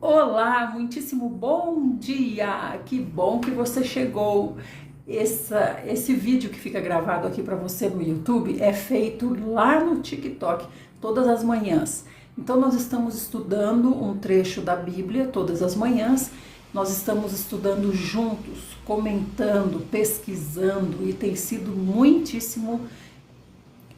Olá, muitíssimo bom dia! Que bom que você chegou. Esse vídeo que fica gravado aqui para você no YouTube é feito lá no TikTok, todas as manhãs. Então nós estamos estudando um trecho da Bíblia todas as manhãs. Nós estamos estudando juntos, comentando, pesquisando e tem sido muitíssimo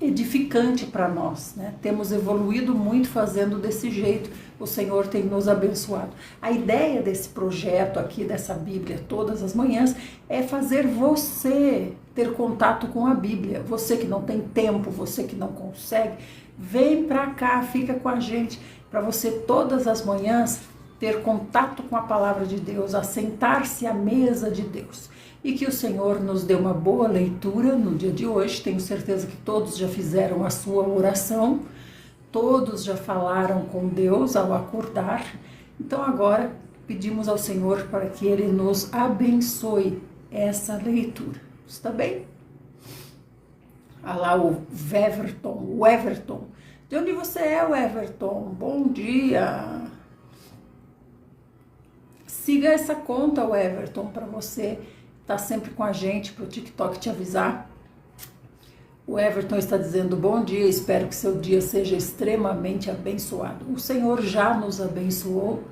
edificante para nós, né? Temos evoluído muito fazendo desse jeito, o Senhor tem nos abençoado. A ideia desse projeto aqui, dessa Bíblia, todas as manhãs, é fazer você ter contato com a Bíblia. Você que não tem tempo, você que não consegue, vem para cá, fica com a gente, para você todas as manhãs ter contato com a palavra de Deus, assentar-se à mesa de Deus. E que o Senhor nos dê uma boa leitura no dia de hoje. Tenho certeza que todos já fizeram a sua oração, todos já falaram com Deus ao acordar. Então agora pedimos ao Senhor para que Ele nos abençoe essa leitura. Está bem? Olha lá o Everton. De onde você é, o Everton? Bom dia! Siga essa conta, o Everton, para você tá sempre com a gente, para o TikTok te avisar. O Everton está dizendo bom dia, espero que seu dia seja extremamente abençoado. O Senhor já nos abençoou.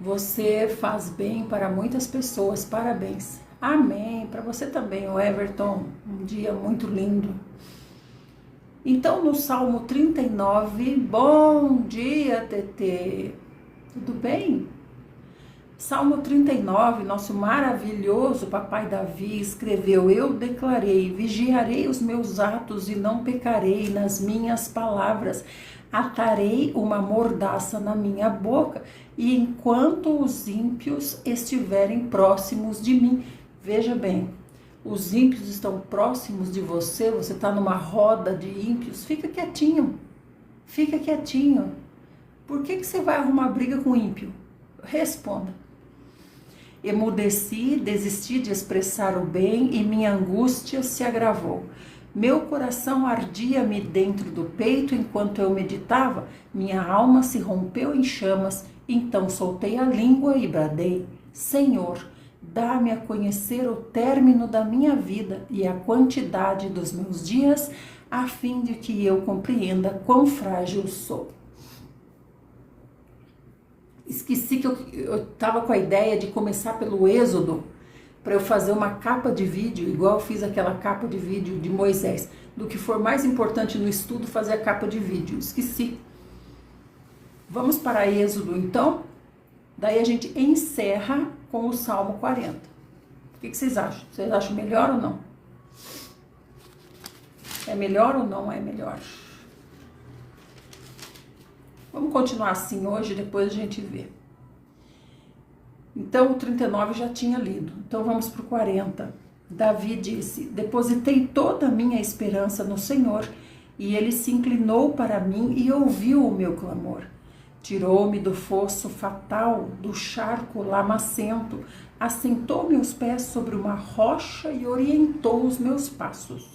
Você faz bem para muitas pessoas, parabéns. Amém, para você também, o Everton, um dia muito lindo. Então no Salmo 39, bom dia, TT, tudo bem? Salmo 39, nosso maravilhoso papai Davi escreveu: eu declarei, vigiarei os meus atos e não pecarei nas minhas palavras, atarei uma mordaça na minha boca, e enquanto os ímpios estiverem próximos de mim. Veja bem, os ímpios estão próximos de você, você está numa roda de ímpios, fica quietinho, fica quietinho. Por que você vai arrumar briga com ímpio? Responda. Emudeci, desisti de expressar o bem e minha angústia se agravou. Meu coração ardia-me dentro do peito enquanto eu meditava, minha alma se rompeu em chamas, então soltei a língua e bradei: Senhor, dá-me a conhecer o término da minha vida e a quantidade dos meus dias, a fim de que eu compreenda quão frágil sou. Esqueci que eu estava com a ideia de começar pelo Êxodo, para eu fazer uma capa de vídeo, igual eu fiz aquela capa de vídeo de Moisés. Do que for mais importante no estudo, fazer a capa de vídeo. Esqueci. Vamos para Êxodo, então? Daí a gente encerra com o Salmo 40. O que vocês acham? Vocês acham melhor ou não? É melhor ou não é melhor? Vamos continuar assim hoje, depois a gente vê. Então, o 39 já tinha lido. Então, vamos para o 40. Davi disse: depositei toda a minha esperança no Senhor, e Ele se inclinou para mim e ouviu o meu clamor. Tirou-me do fosso fatal, do charco lamacento, assentou meus pés sobre uma rocha e orientou os meus passos.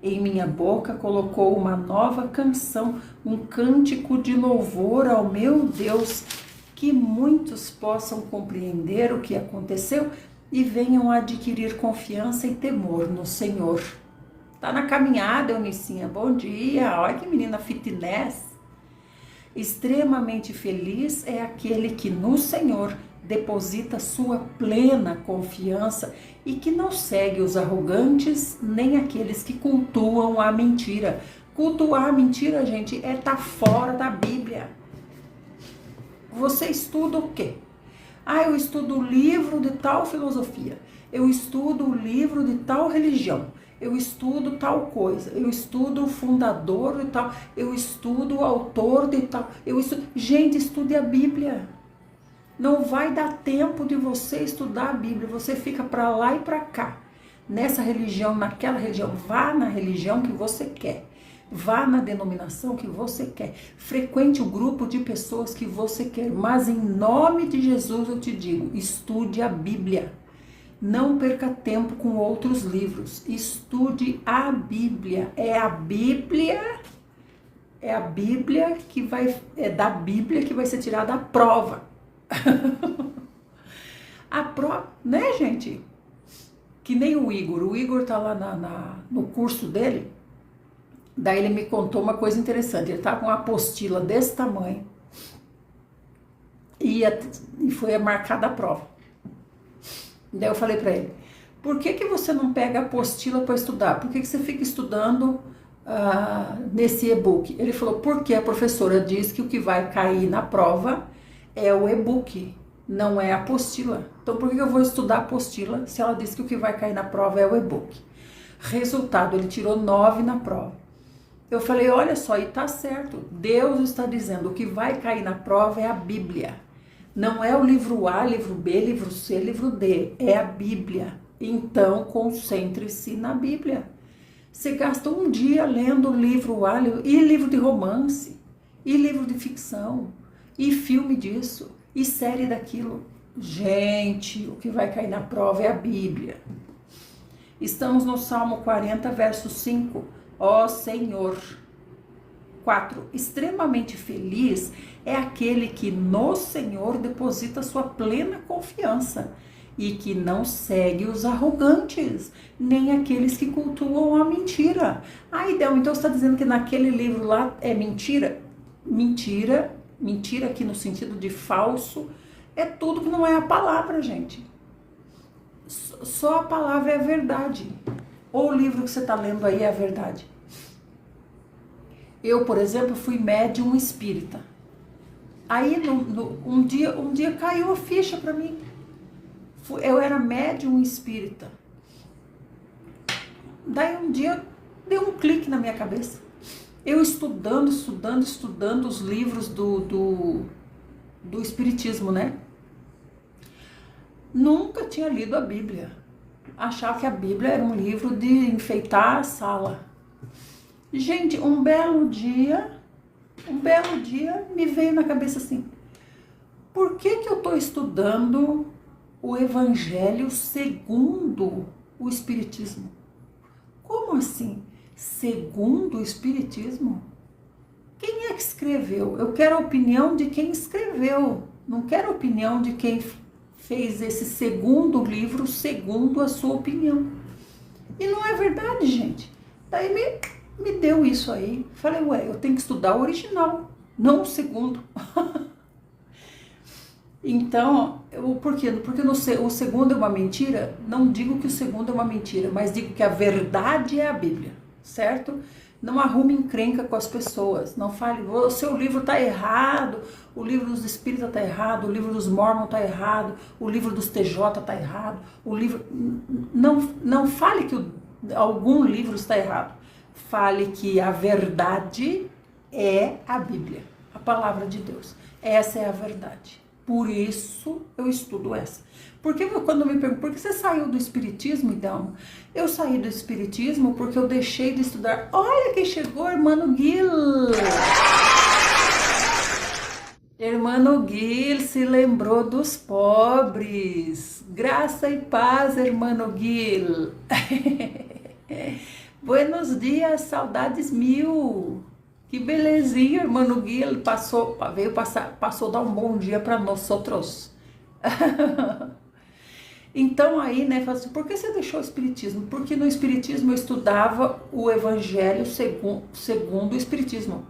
Em minha boca colocou uma nova canção, um cântico de louvor ao meu Deus, que muitos possam compreender o que aconteceu e venham a adquirir confiança e temor no Senhor. Tá na caminhada, Eunicinha? Bom dia! Olha que menina fitness! Extremamente feliz é aquele que no Senhor deposita sua plena confiança e que não segue os arrogantes nem aqueles que cultuam a mentira. Cultuar a mentira, gente, é estar fora da Bíblia. Você estuda o quê? Eu estudo o livro de tal filosofia, eu estudo o livro de tal religião, eu estudo tal coisa, eu estudo o fundador de tal, eu estudo o autor de tal, Gente, estude a Bíblia. Não vai dar tempo de você estudar a Bíblia, você fica para lá e para cá, nessa religião, naquela religião. Vá na religião que você quer, vá na denominação que você quer, frequente o grupo de pessoas que você quer, mas em nome de Jesus eu te digo, estude a Bíblia. Não perca tempo com outros livros, estude a Bíblia. É a Bíblia É a Bíblia que é da Bíblia que vai ser tirada a prova. A prova, né, gente? Que nem o Igor tá lá no curso dele, daí ele me contou uma coisa interessante, ele tá com uma apostila desse tamanho, e foi marcada a prova. Daí eu falei pra ele, por que você não pega a apostila para estudar? Por que você fica estudando nesse e-book? Ele falou, porque a professora diz que o que vai cair na prova é o e-book, não é a apostila. Então por que eu vou estudar a apostila se ela diz que o que vai cair na prova é o e-book? Resultado, ele tirou 9 na prova. Eu falei, olha só, e tá certo, Deus está dizendo o que vai cair na prova é a Bíblia. Não é o livro A, livro B, livro C, livro D, é a Bíblia. Então concentre-se na Bíblia. Você gasta um dia lendo o livro A, e livro de romance, e livro de ficção, e filme disso, e série daquilo. Gente, o que vai cair na prova é a Bíblia. Estamos no Salmo 40, verso 5. Ó Senhor. 4. Extremamente feliz é aquele que no Senhor deposita sua plena confiança e que não segue os arrogantes, nem aqueles que cultuam a mentira. Então você está dizendo que naquele livro lá é mentira? Mentira aqui no sentido de falso, é tudo que não é a palavra, gente. Só a palavra é a verdade. Ou o livro que você está lendo aí é a verdade. Eu, por exemplo, fui médium espírita. Aí um dia caiu a ficha para mim. Eu era médium espírita. Daí um dia deu um clique na minha cabeça. Eu estudando os livros do espiritismo, né? Nunca tinha lido a Bíblia. Achava que a Bíblia era um livro de enfeitar a sala. Gente, um belo dia me veio na cabeça assim, por que eu estou estudando o Evangelho segundo o Espiritismo? Como assim? Segundo o Espiritismo? Quem é que escreveu? Eu quero a opinião de quem escreveu, não quero a opinião de quem fez esse segundo livro segundo a sua opinião. E não é verdade, gente. Daí me deu isso aí. Falei, eu tenho que estudar o original, não o segundo. Então, por quê? Porque o segundo é uma mentira? Não digo que o segundo é uma mentira, mas digo que a verdade é a Bíblia, certo? Não arrume encrenca com as pessoas. Não fale, o seu livro está errado, o livro dos Espíritas está errado, o livro dos Mormons está errado, o livro dos TJ está errado, o livro... Não fale que algum livro está errado. Fale que a verdade é a Bíblia, a palavra de Deus. Essa é a verdade. Por isso eu estudo essa. Porque quando me perguntam, por que você saiu do Espiritismo, então? Eu saí do Espiritismo porque eu deixei de estudar. Olha quem chegou, Hermano Gil! Hermano Gil se lembrou dos pobres. Graça e paz, Hermano Gil. Buenos dias, saudades mil. Que belezinha, Hermano Gil. Passou a dar um bom dia para nós outros. Então aí, né, fala assim, por que você deixou o Espiritismo? Porque no Espiritismo eu estudava o Evangelho segundo o Espiritismo.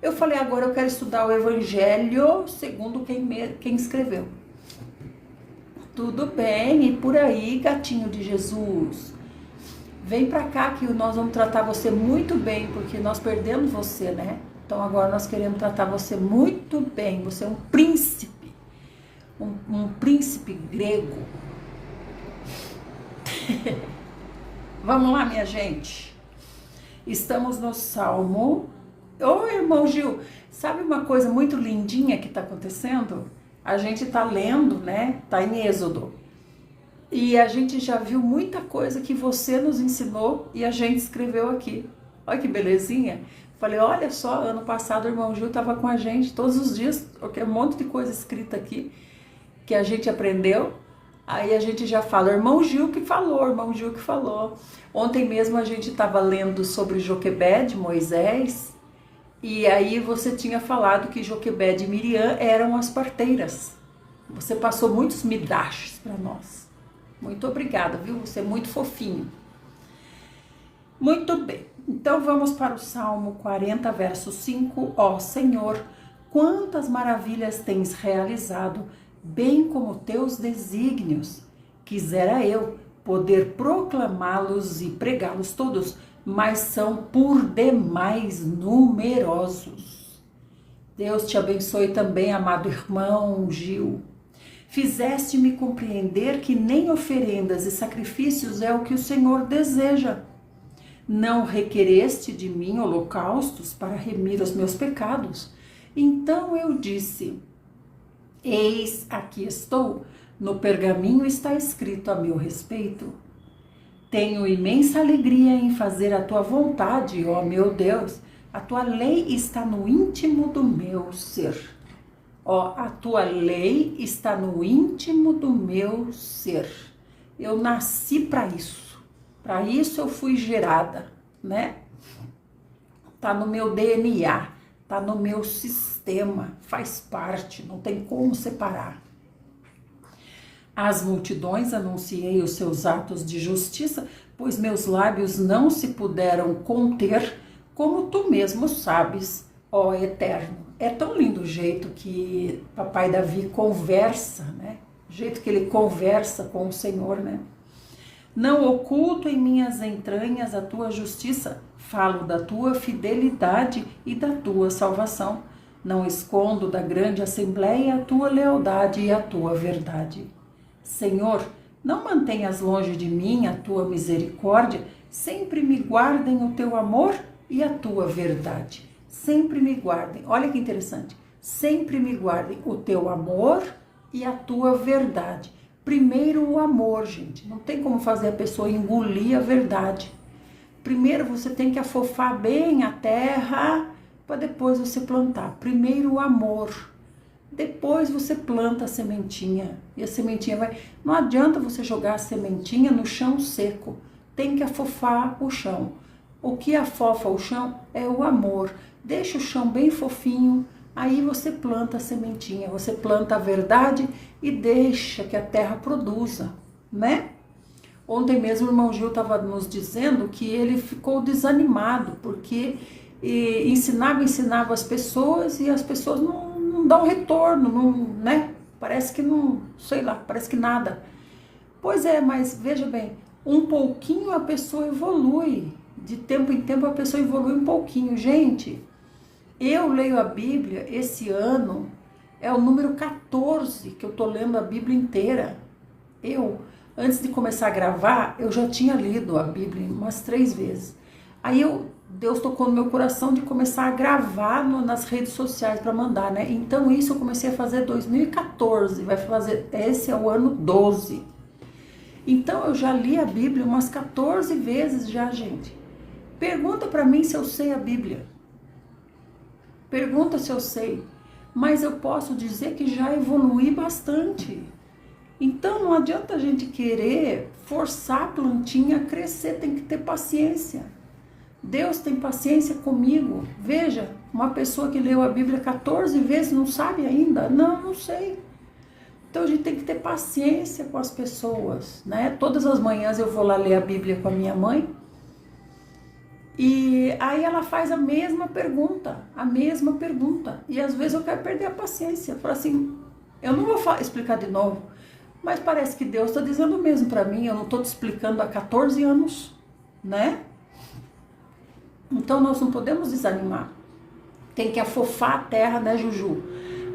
Eu falei, agora eu quero estudar o Evangelho segundo quem escreveu. Tudo bem, e por aí, gatinho de Jesus? Vem pra cá que nós vamos tratar você muito bem, porque nós perdemos você, né? Então agora nós queremos tratar você muito bem. Você é um príncipe, um príncipe grego. Vamos lá, minha gente. Estamos no Salmo. Ô, irmão Gil, sabe uma coisa muito lindinha que está acontecendo? A gente está lendo, né? Está em Êxodo. E a gente já viu muita coisa que você nos ensinou e a gente escreveu aqui. Olha que belezinha. Falei, olha só, ano passado o irmão Gil estava com a gente todos os dias, um monte de coisa escrita aqui que a gente aprendeu. Aí a gente já fala, irmão Gil que falou. Ontem mesmo a gente estava lendo sobre Joquebede, Moisés, E aí você tinha falado que Joquebede e Miriam eram as parteiras. Você passou muitos midrashs para nós. Muito obrigada, viu? Você é muito fofinho. Muito bem. Então vamos para o Salmo 40, verso 5. Ó Senhor, quantas maravilhas tens realizado, bem como teus desígnios. Quisera eu poder proclamá-los e pregá-los todos, mas são por demais numerosos. Deus te abençoe também, amado irmão Gil. Fizeste-me compreender que nem oferendas e sacrifícios é o que o Senhor deseja. Não requereste de mim holocaustos para remir os meus pecados. Então eu disse, eis aqui estou, no pergaminho está escrito a meu respeito. Tenho imensa alegria em fazer a tua vontade, ó meu Deus. A tua lei está no íntimo do meu ser. Ó, a tua lei está no íntimo do meu ser. Eu nasci para isso. Para isso eu fui gerada, né? Tá no meu DNA, tá no meu sistema, faz parte, não tem como separar. Às multidões anunciei os seus atos de justiça, pois meus lábios não se puderam conter, como tu mesmo sabes, ó Eterno. É tão lindo o jeito que papai Davi conversa, né? O jeito que ele conversa com o Senhor, né? Não oculto em minhas entranhas a tua justiça, falo da tua fidelidade e da tua salvação. Não escondo da grande assembleia a tua lealdade e a tua verdade. Senhor, não mantenhas longe de mim a tua misericórdia, sempre me guardem o teu amor e a tua verdade. Sempre me guardem, olha que interessante, sempre me guardem o teu amor e a tua verdade. Primeiro o amor, gente, não tem como fazer a pessoa engolir a verdade. Primeiro você tem que afofar bem a terra para depois você plantar. Primeiro o amor, depois você planta a sementinha e a sementinha vai... Não adianta você jogar a sementinha no chão seco, tem que afofar o chão. O que afofa o chão é o amor. Deixa o chão bem fofinho, aí você planta a sementinha, você planta a verdade e deixa que a terra produza, né? Ontem mesmo o irmão Gil estava nos dizendo que ele ficou desanimado, porque ensinava as pessoas e as pessoas não dão retorno, não, né? Parece que não, sei lá, parece que nada. Pois é, mas veja bem, um pouquinho a pessoa evolui, de tempo em tempo a pessoa evolui um pouquinho. Gente, eu leio a Bíblia esse ano, é o número 14 que eu tô lendo a Bíblia inteira. Antes de começar a gravar, eu já tinha lido a Bíblia umas 3 vezes. Aí Deus tocou no meu coração de começar a gravar nas redes sociais para mandar, né? Então isso eu comecei a fazer em 2014, esse é o ano 12. Então eu já li a Bíblia umas 14 vezes já, gente. Pergunta para mim se eu sei a Bíblia. Pergunta se eu sei. Mas eu posso dizer que já evolui bastante. Então não adianta a gente querer forçar a plantinha a crescer, tem que ter paciência. Deus tem paciência comigo. Veja, uma pessoa que leu a Bíblia 14 vezes não sabe ainda? Não sei. Então a gente tem que ter paciência com as pessoas, né? Todas as manhãs eu vou lá ler a Bíblia com a minha mãe. E aí ela faz a mesma pergunta. E às vezes eu quero perder a paciência. Eu falo assim, eu não vou explicar de novo, mas parece que Deus está dizendo o mesmo para mim, eu não estou te explicando há 14 anos, né? Então nós não podemos desanimar. Tem que afofar a terra, né, Juju?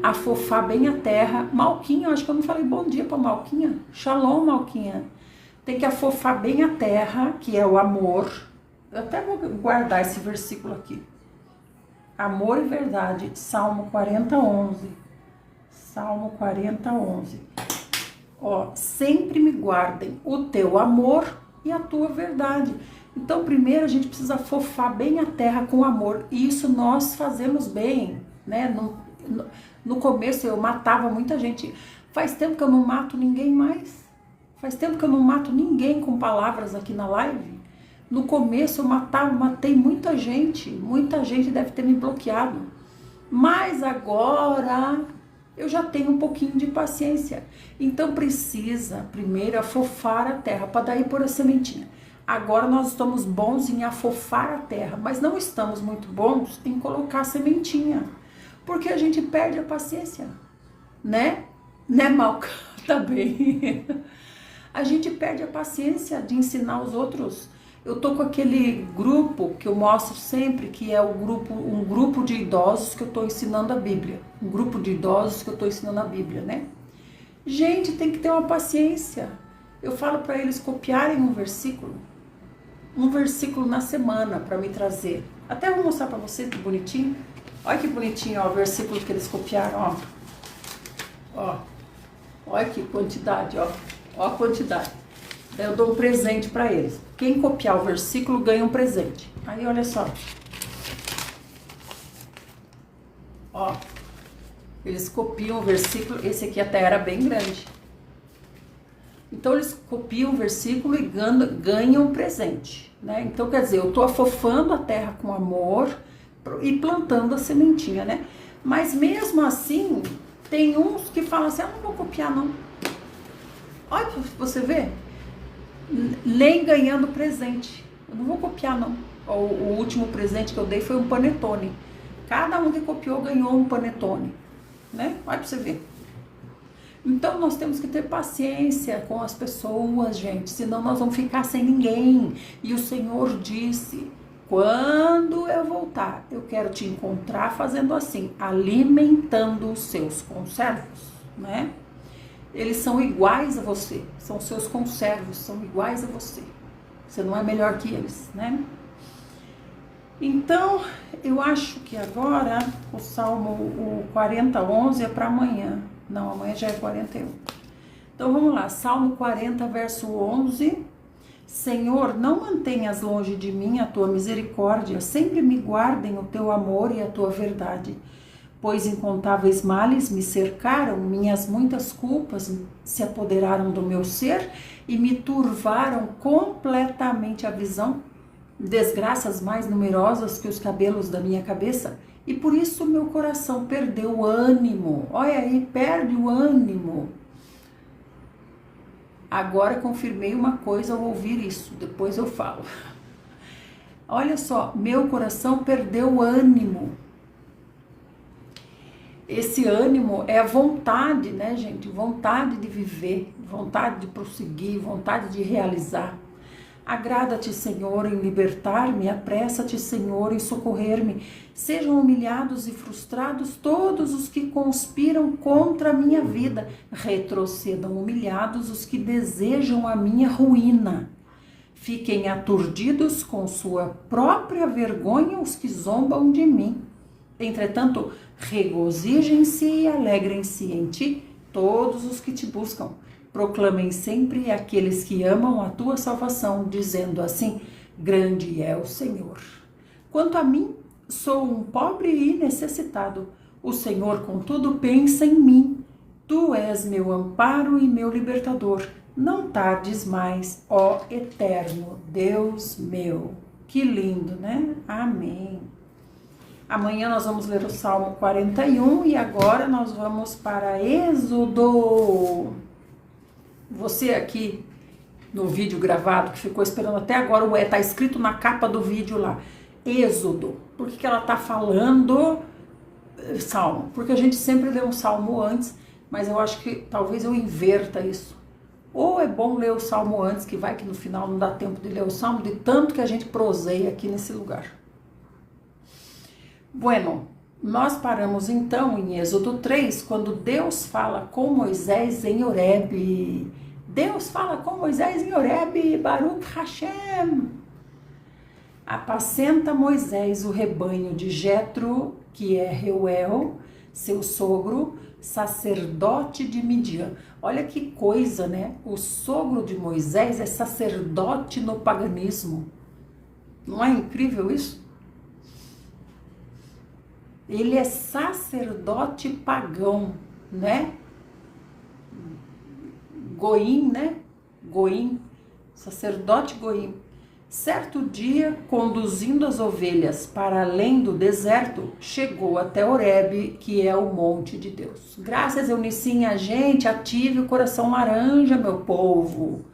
Afofar bem a terra. Malquinha, acho que eu não falei bom dia para Malquinha. Shalom, Malquinha. Tem que afofar bem a terra, que é o amor. Eu até vou guardar esse versículo aqui. Amor e verdade, Salmo 40, 11. Salmo 40, 11. Ó, sempre me guardem o teu amor e a tua verdade. Então, primeiro a gente precisa afofar bem a terra com amor. E isso nós fazemos bem, né? No começo eu matava muita gente. Faz tempo que eu não mato ninguém mais. Faz tempo que eu não mato ninguém com palavras aqui na live. No começo eu matei muita gente deve ter me bloqueado. Mas agora eu já tenho um pouquinho de paciência. Então precisa primeiro afofar a terra, para daí pôr a sementinha. Agora nós estamos bons em afofar a terra, mas não estamos muito bons em colocar a sementinha, porque a gente perde a paciência, né? Né, Malca? Tá bem. A gente perde a paciência de ensinar os outros. Eu tô com aquele grupo que eu mostro sempre, que é um grupo de idosos que eu tô ensinando a Bíblia. Um grupo de idosos que eu tô ensinando a Bíblia, né? Gente, tem que ter uma paciência. Eu falo para eles copiarem um versículo na semana para me trazer. Até vou mostrar para vocês que bonitinho. Olha que bonitinho, ó, o versículo que eles copiaram, ó. Ó. Olha que quantidade, ó. Ó a quantidade. Daí eu dou um presente para eles. Quem copiar o versículo ganha um presente. Aí, olha só. Ó. Eles copiam o versículo. Esse aqui até era bem grande. Então, eles copiam o versículo e ganham um presente, né? Então, quer dizer, eu tô afofando a terra com amor e plantando a sementinha, né? Mas mesmo assim, tem uns que falam assim, não vou copiar, não. Olha pra você ver. Nem ganhando presente. Eu não vou copiar, não. O último presente que eu dei foi um panetone. Cada um que copiou ganhou um panetone, né? Olha pra você ver. Então nós temos que ter paciência com as pessoas, gente, senão nós vamos ficar sem ninguém. E o Senhor disse, quando eu voltar, eu quero te encontrar fazendo assim, alimentando os seus conservos, né? Eles são iguais a você, são seus conservos, são iguais a você. Você não é melhor que eles, né? Então, eu acho que agora o Salmo 40:11 é para amanhã. Não, amanhã já é 41. Então, vamos lá. Salmo 40, verso 11. Senhor, não mantenhas longe de mim a tua misericórdia. Sempre me guardem o teu amor e a tua verdade. Pois incontáveis males me cercaram, minhas muitas culpas se apoderaram do meu ser e me turvaram completamente a visão. Desgraças mais numerosas que os cabelos da minha cabeça, e por isso meu coração perdeu o ânimo. Olha aí, perde o ânimo. Agora confirmei uma coisa ao ouvir isso, depois eu falo. Olha só, meu coração perdeu o ânimo. Esse ânimo é a vontade, né, gente? Vontade de viver, vontade de prosseguir, vontade de realizar. Agrada-te, Senhor, em libertar-me, apressa-te, Senhor, em socorrer-me. Sejam humilhados e frustrados todos os que conspiram contra a minha vida. Retrocedam humilhados os que desejam a minha ruína. Fiquem aturdidos com sua própria vergonha os que zombam de mim. Entretanto, regozijem-se e alegrem-se em ti todos os que te buscam. Proclamem sempre aqueles que amam a tua salvação, dizendo assim, grande é o Senhor. Quanto a mim, sou um pobre e necessitado. O Senhor, contudo, pensa em mim. Tu és meu amparo e meu libertador. Não tardes mais, ó eterno Deus meu. Que lindo, né? Amém. Amanhã nós vamos ler o Salmo 41 e agora nós vamos para Êxodo. Você aqui no vídeo gravado, que ficou esperando até agora, tá escrito na capa do vídeo lá, Êxodo. Por que ela tá falando Salmo? Porque a gente sempre lê um Salmo antes, mas eu acho que talvez eu inverta isso. Ou é bom ler o Salmo antes, que vai que no final não dá tempo de ler o Salmo, de tanto que a gente proseia aqui nesse lugar. Bueno, nós paramos então em Êxodo 3, quando Deus fala com Moisés em Horebe. Deus fala com Moisés em Horebe, Baruch Hashem. Apacenta Moisés o rebanho de Jetro, que é Reuel, seu sogro, sacerdote de Midian. Olha que coisa, né? O sogro de Moisés é sacerdote no paganismo. Não é incrível isso? Ele é sacerdote pagão, né? Goim, né? Goim, sacerdote Goim. Certo dia, conduzindo as ovelhas para além do deserto, chegou até Horebe, que é o monte de Deus. Graças, Eunicinha, gente, ative o coração laranja, meu povo.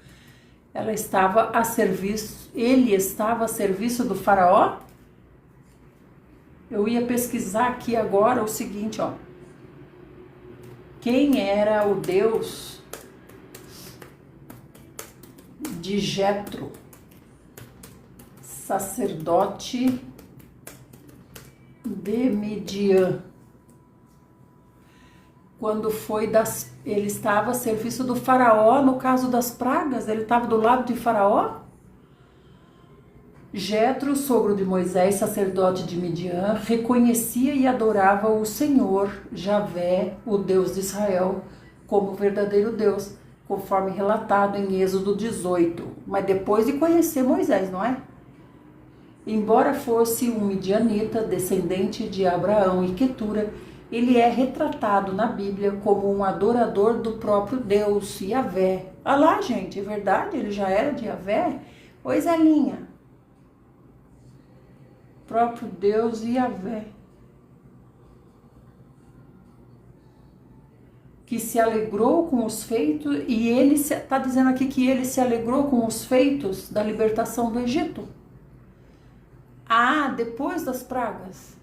Ele estava a serviço do faraó? Eu ia pesquisar aqui agora o seguinte, ó. Quem era o Deus de Jetro, sacerdote de Midian? Quando ele estava a serviço do faraó, no caso das pragas, ele estava do lado de faraó? Jetro, sogro de Moisés, sacerdote de Midian, reconhecia e adorava o Senhor, Javé, o Deus de Israel, como verdadeiro Deus, conforme relatado em Êxodo 18, mas depois de conhecer Moisés, não é? Embora fosse um midianita, descendente de Abraão e Quetura, ele é retratado na Bíblia como um adorador do próprio Deus, Yahvé. Ah lá, gente, é verdade? Ele já era de Yahvé? Pois é, linha. Próprio Deus Yahvé. Que se alegrou com os feitos, e ele está dizendo aqui que ele se alegrou com os feitos da libertação do Egito. Ah, depois das pragas.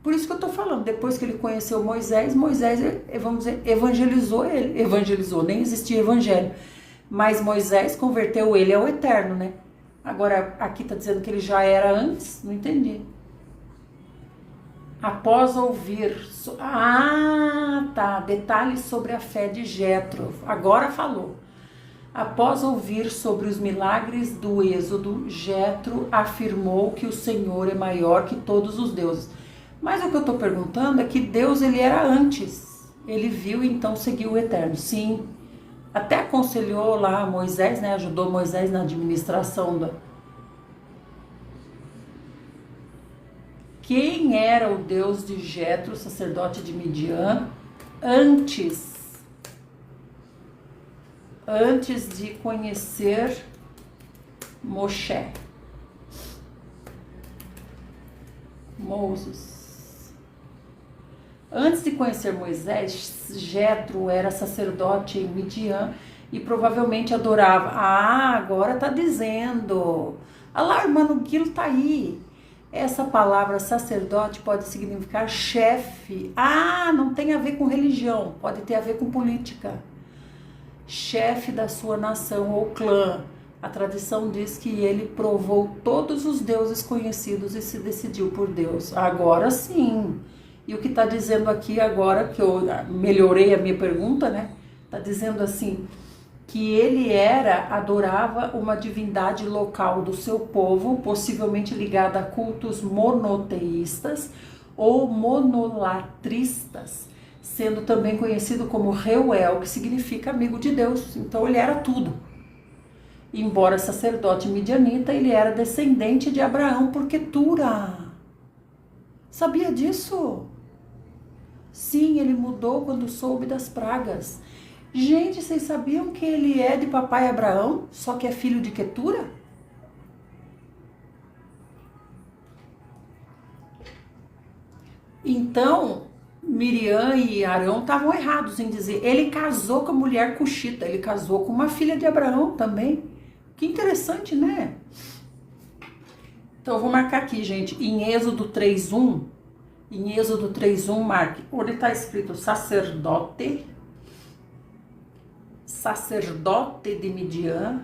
Por isso que eu estou falando, depois que ele conheceu Moisés, vamos dizer, evangelizou ele. Evangelizou, nem existia evangelho. Mas Moisés converteu ele ao eterno, né? Agora, aqui está dizendo que ele já era antes, não entendi. Após ouvir... Ah, tá, detalhes sobre a fé de Jetro. Agora falou. Após ouvir sobre os milagres do Êxodo, Jetro afirmou que o Senhor é maior que todos os deuses. Mas o que eu estou perguntando é que Deus, ele era antes. Ele viu e então seguiu o Eterno. Sim, até aconselhou lá Moisés, né? Ajudou Moisés na administração da... Quem era o Deus de Jetro, sacerdote de Midian, antes de conhecer Moshe? Moses. Antes de conhecer Moisés, Jetro era sacerdote em Midian e provavelmente adorava. Ah, agora tá dizendo. Ah lá, irmão, o Guilo tá aí. Essa palavra sacerdote pode significar chefe. Ah, não tem a ver com religião, pode ter a ver com política. Chefe da sua nação ou clã. A tradição diz que ele provou todos os deuses conhecidos e se decidiu por Deus. Agora sim. E o que está dizendo aqui agora, que eu melhorei a minha pergunta, né? Está dizendo assim, que ele adorava uma divindade local do seu povo, possivelmente ligada a cultos monoteístas ou monolatristas, sendo também conhecido como Reuel, que significa amigo de Deus. Então ele era tudo. Embora sacerdote midianita, ele era descendente de Abraão por Quetura. Sabia disso? Sim, ele mudou quando soube das pragas. Gente, vocês sabiam que ele é de papai Abraão, só que é filho de Quetura? Então, Miriam e Arão estavam errados em dizer, ele casou com a mulher cuxita, ele casou com uma filha de Abraão também. Que interessante, né? Então, eu vou marcar aqui, gente, em Êxodo 3:1, marque, onde está escrito sacerdote de Midian,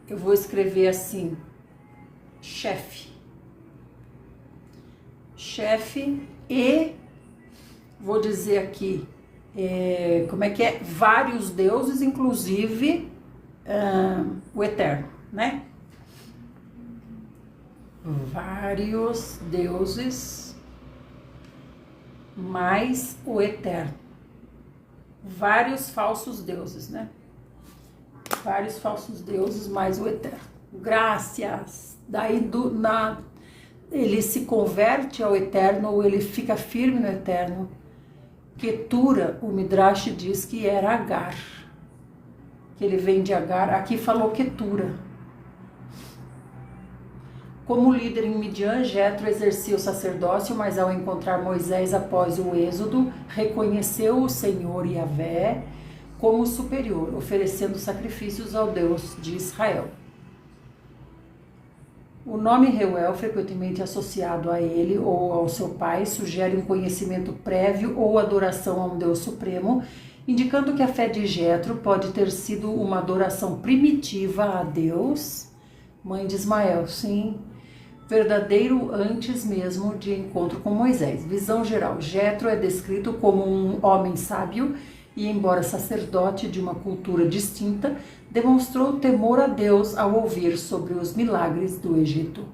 eu vou escrever assim, chefe e vou dizer aqui, como é que é? Vários deuses, inclusive o Eterno, né? Vários deuses, mais o Eterno. Vários falsos deuses, né? Vários falsos deuses, mais o Eterno. Graças. Daí ele se converte ao Eterno, ou ele fica firme no Eterno. Quetura, o Midrash diz que era Agar. Que ele vem de Agar. Aqui falou Quetura. Como líder em Midian, Jetro exercia o sacerdócio, mas ao encontrar Moisés após o êxodo, reconheceu o Senhor Yahvé como superior, oferecendo sacrifícios ao Deus de Israel. O nome Reuel, frequentemente associado a ele ou ao seu pai, sugere um conhecimento prévio ou adoração a um Deus supremo, indicando que a fé de Jetro pode ter sido uma adoração primitiva a Deus, mãe de Ismael, sim, verdadeiro antes mesmo de encontro com Moisés. Visão geral, Jetro é descrito como um homem sábio e, embora sacerdote de uma cultura distinta, demonstrou temor a Deus ao ouvir sobre os milagres do Egito.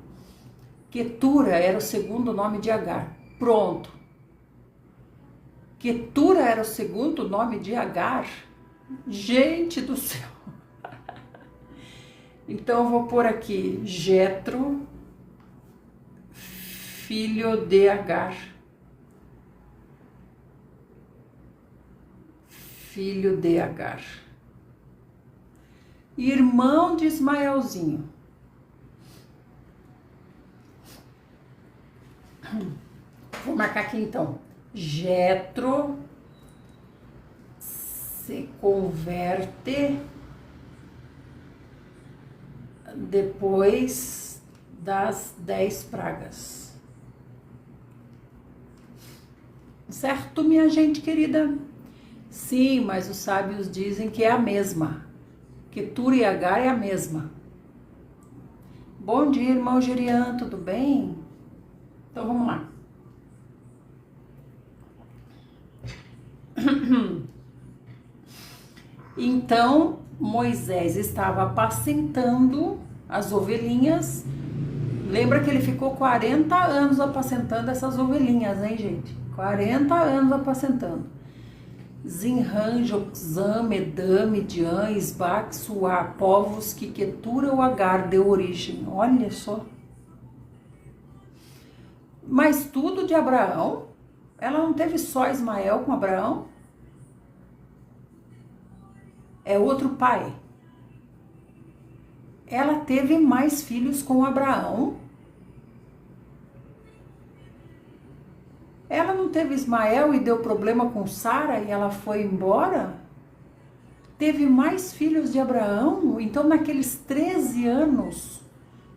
Quetura era o segundo nome de Agar. Pronto. Quetura era o segundo nome de Agar? Gente do céu! Então eu vou pôr aqui Jetro, filho de Agar. Filho de Agar. Irmão de Ismaelzinho. Vou marcar aqui então. Jetro se converte depois das 10 pragas. Certo, minha gente querida? Sim, mas os sábios dizem que é a mesma. Quetura e Agar é a mesma. Bom dia, irmão Gerian, tudo bem? Então vamos lá. Então Moisés estava apacentando as ovelhinhas. Lembra que ele ficou 40 anos apacentando essas ovelhinhas, hein, gente? 40 anos apacentando. Zinran, Joxã, Medã, Midian, Isbac, Suá, povos que Quetura ou Agar deu origem. Olha só. Mas tudo de Abraão? Ela não teve só Ismael com Abraão? É outro pai. Ela teve mais filhos com Abraão? Ela não teve Ismael e deu problema com Sara e ela foi embora? Teve mais filhos de Abraão? Então, naqueles 13 anos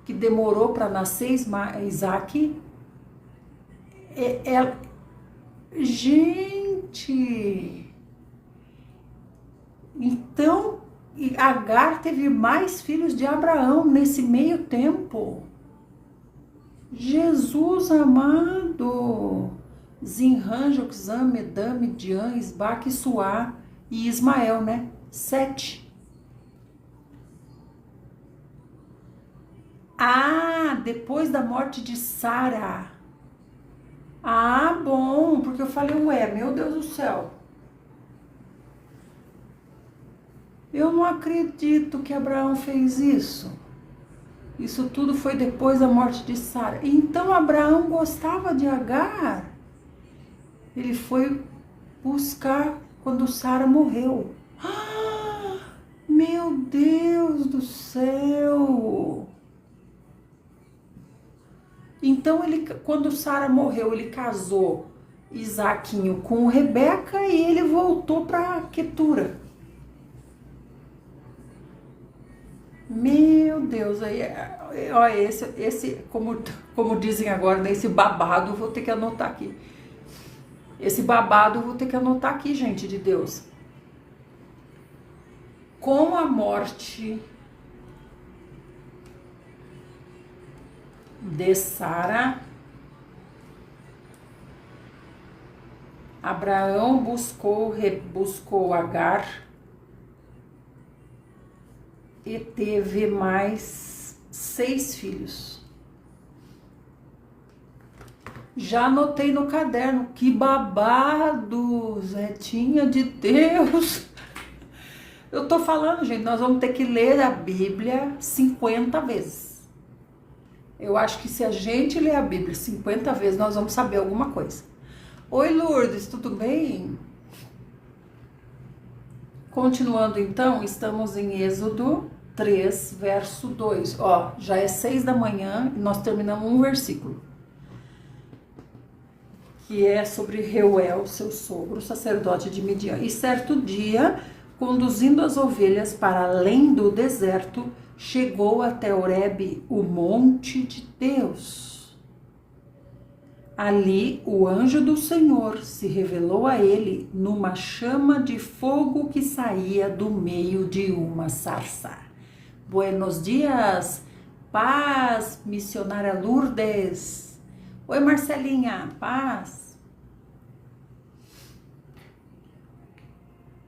que demorou para nascer Isaac, gente, então Agar teve mais filhos de Abraão nesse meio tempo. Jesus amado! Zinran, Joxã, Medã, Midian, Isbac, Suá e Ismael, né? 7. Ah, depois da morte de Sara. Ah, bom, porque eu falei, ué, meu Deus do céu. Eu não acredito que Abraão fez isso. Isso tudo foi depois da morte de Sara. Então Abraão gostava de Agar. Ele foi buscar quando Sara morreu. Ah, meu Deus do céu! Então, quando Sara morreu, ele casou Isaquinho com Rebeca e ele voltou para Quetura. Meu Deus, aí, olha, esse como dizem agora, né, esse babado, eu vou ter que anotar aqui. Esse babado eu vou ter que anotar aqui, gente de Deus. Com a morte de Sara, Abraão buscou Agar e teve mais 6 filhos. Já anotei no caderno, que babado, Zetinha de Deus. Eu tô falando, gente, nós vamos ter que ler a Bíblia 50 vezes. Eu acho que se a gente ler a Bíblia 50 vezes, nós vamos saber alguma coisa. Oi, Lourdes, tudo bem? Continuando então, estamos em Êxodo 3, verso 2. Ó, já é 6 da manhã e nós terminamos um versículo. Que é sobre Reuel, seu sogro, sacerdote de Midian. E certo dia, conduzindo as ovelhas para além do deserto, chegou até Horebe, o monte de Deus. Ali, o anjo do Senhor se revelou a ele numa chama de fogo que saía do meio de uma sarça. Buenos dias, paz, missionária Lourdes. Oi, Marcelinha, paz.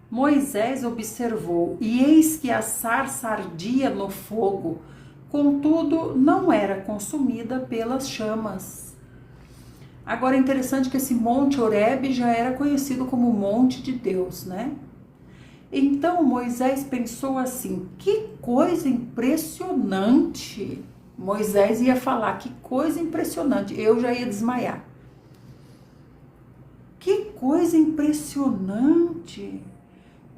Moisés observou, e eis que a sarça ardia no fogo, contudo não era consumida pelas chamas. Agora é interessante que esse Monte Horebe já era conhecido como Monte de Deus, né? Então Moisés pensou assim, que coisa impressionante. Moisés ia falar, que coisa impressionante, eu já ia desmaiar. Que coisa impressionante.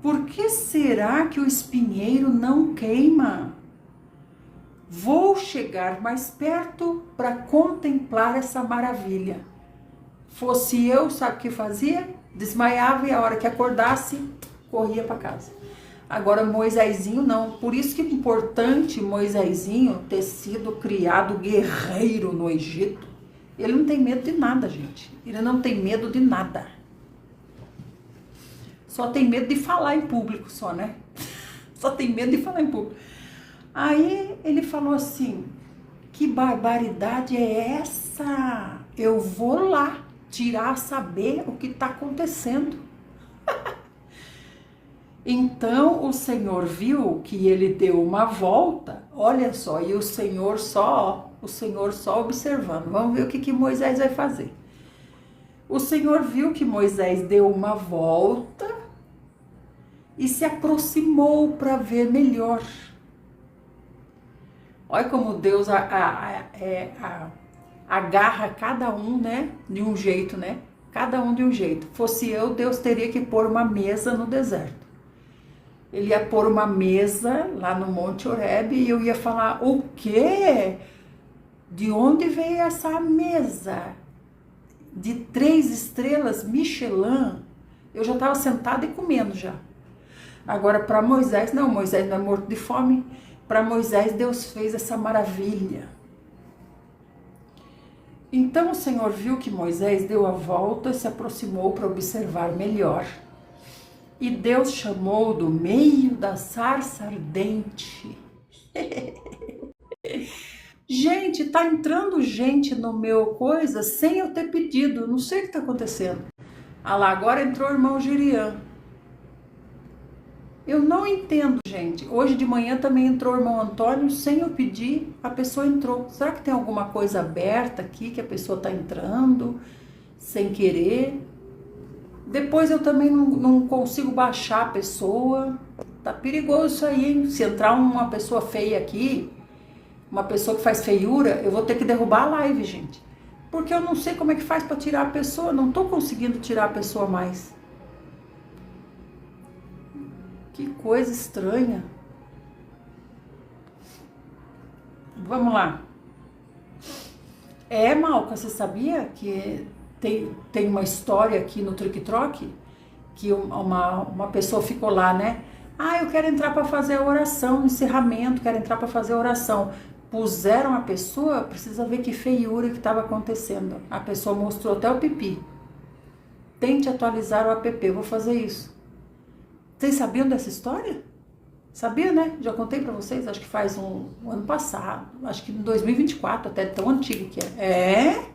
Por que será que o espinheiro não queima? Vou chegar mais perto para contemplar essa maravilha. Fosse eu, sabe o que fazia? Desmaiava e a hora que acordasse, corria para casa. Agora Moisésinho não. Por isso que é importante Moisésinho ter sido criado guerreiro no Egito. Ele não tem medo de nada, gente. Ele não tem medo de nada. Só tem medo de falar em público, só, né? Só tem medo de falar em público. Aí ele falou assim, que barbaridade é essa? Eu vou lá tirar, saber o que está acontecendo. Então o Senhor viu que ele deu uma volta, olha só, e o Senhor só observando. Vamos ver o que Moisés vai fazer. O Senhor viu que Moisés deu uma volta e se aproximou para ver melhor. Olha como Deus agarra cada um, né, de um jeito, né? Cada um de um jeito. Fosse eu, Deus teria que pôr uma mesa no deserto. Ele ia pôr uma mesa lá no Monte Horebe e eu ia falar, o quê? De onde veio essa mesa? De 3 estrelas Michelin? Eu já estava sentada e comendo já. Agora para Moisés não é morto de fome. Para Moisés Deus fez essa maravilha. Então o Senhor viu que Moisés deu a volta e se aproximou para observar melhor. E Deus chamou do meio da sarça ardente. Gente, tá entrando gente no meu coisa sem eu ter pedido. Não sei o que tá acontecendo. Ah lá, agora entrou o irmão Girian. Eu não entendo, gente. Hoje de manhã também entrou o irmão Antônio, sem eu pedir, a pessoa entrou. Será que tem alguma coisa aberta aqui que a pessoa tá entrando sem querer? Depois eu também não consigo baixar a pessoa. Tá perigoso isso aí, hein? Se entrar uma pessoa feia aqui, uma pessoa que faz feiura, eu vou ter que derrubar a live, gente. Porque eu não sei como é que faz para tirar a pessoa, não tô conseguindo tirar a pessoa mais. Que coisa estranha. Vamos lá. Malca, você sabia que tem uma história aqui no TikTok que uma pessoa ficou lá, né? Ah, eu quero entrar para fazer a oração, encerramento, quero entrar para fazer a oração. Puseram a pessoa, precisa ver que feiura que estava acontecendo. A pessoa mostrou até o pipi. Tente atualizar o app, eu vou fazer isso. Vocês sabiam dessa história? Sabia, né? Já contei pra vocês, acho que faz um ano passado, acho que em 2024, até tão antigo que é.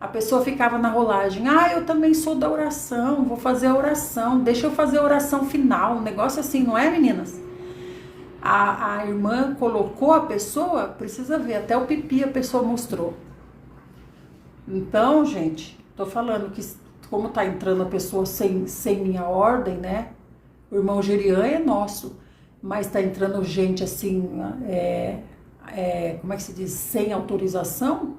A pessoa ficava na rolagem, eu também sou da oração, vou fazer a oração, deixa eu fazer a oração final, um negócio assim, não é, meninas? A irmã colocou a pessoa, precisa ver, até o pipi a pessoa mostrou. Então, gente, tô falando que como tá entrando a pessoa sem minha ordem, né? O irmão Gerian é nosso, mas tá entrando gente assim, como é que se diz? Sem autorização.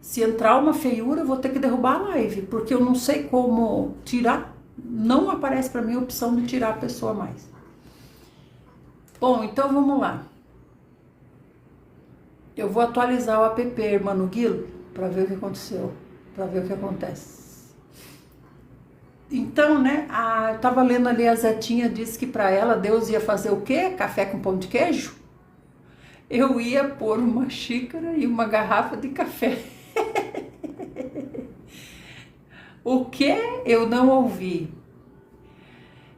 Se entrar uma feiura, eu vou ter que derrubar a live, porque eu não sei como tirar. Não aparece para mim a opção de tirar a pessoa mais. Bom, então vamos lá. Eu vou atualizar o app, Hermano Guilo, para ver o que aconteceu, para ver o que acontece. Então, né, eu tava lendo ali, a Zetinha disse que para ela Deus ia fazer o quê? Café com pão de queijo? Eu ia pôr uma xícara e uma garrafa de café. O que eu não ouvi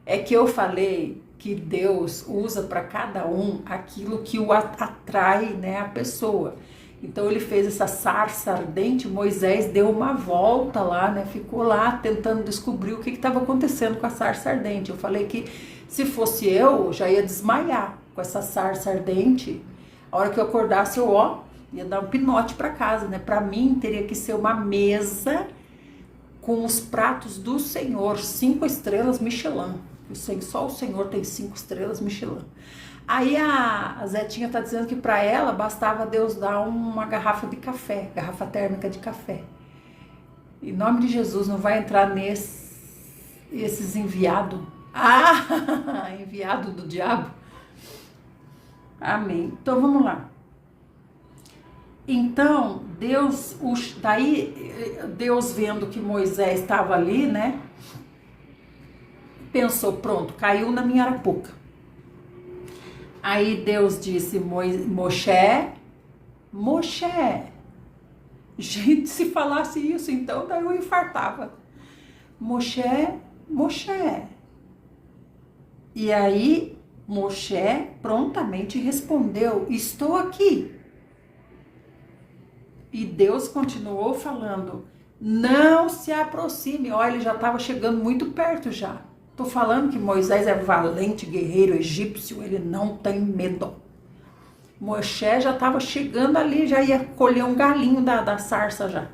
é que eu falei que Deus usa para cada um aquilo que o atrai, né, a pessoa. Então ele fez essa sarça ardente, Moisés deu uma volta lá, né, ficou lá tentando descobrir o que estava acontecendo com a sarça ardente. Eu falei que se fosse eu, já ia desmaiar com essa sarça ardente. A hora que eu acordasse, ia dar um pinote para casa, né? Para mim teria que ser uma mesa com os pratos do Senhor, 5 estrelas Michelin. Só o Senhor tem 5 estrelas Michelin. Aí a Zetinha tá dizendo que para ela bastava Deus dar uma garrafa de café, garrafa térmica de café. Em nome de Jesus, não vai entrar esses enviados. Enviado do diabo. Amém. Então vamos lá. Então, Deus vendo que Moisés estava ali, né? Pensou, pronto, caiu na minha arapuca. Aí Deus disse, Moshe. Gente, se falasse isso, então daí eu infartava. Moshe. E aí Moshe prontamente respondeu, estou aqui. E Deus continuou falando, não se aproxime. Olha, ele já estava chegando muito perto já. Tô falando que Moisés é valente, guerreiro egípcio, ele não tem medo. Moshe já estava chegando ali, já ia colher um galinho da sarça já.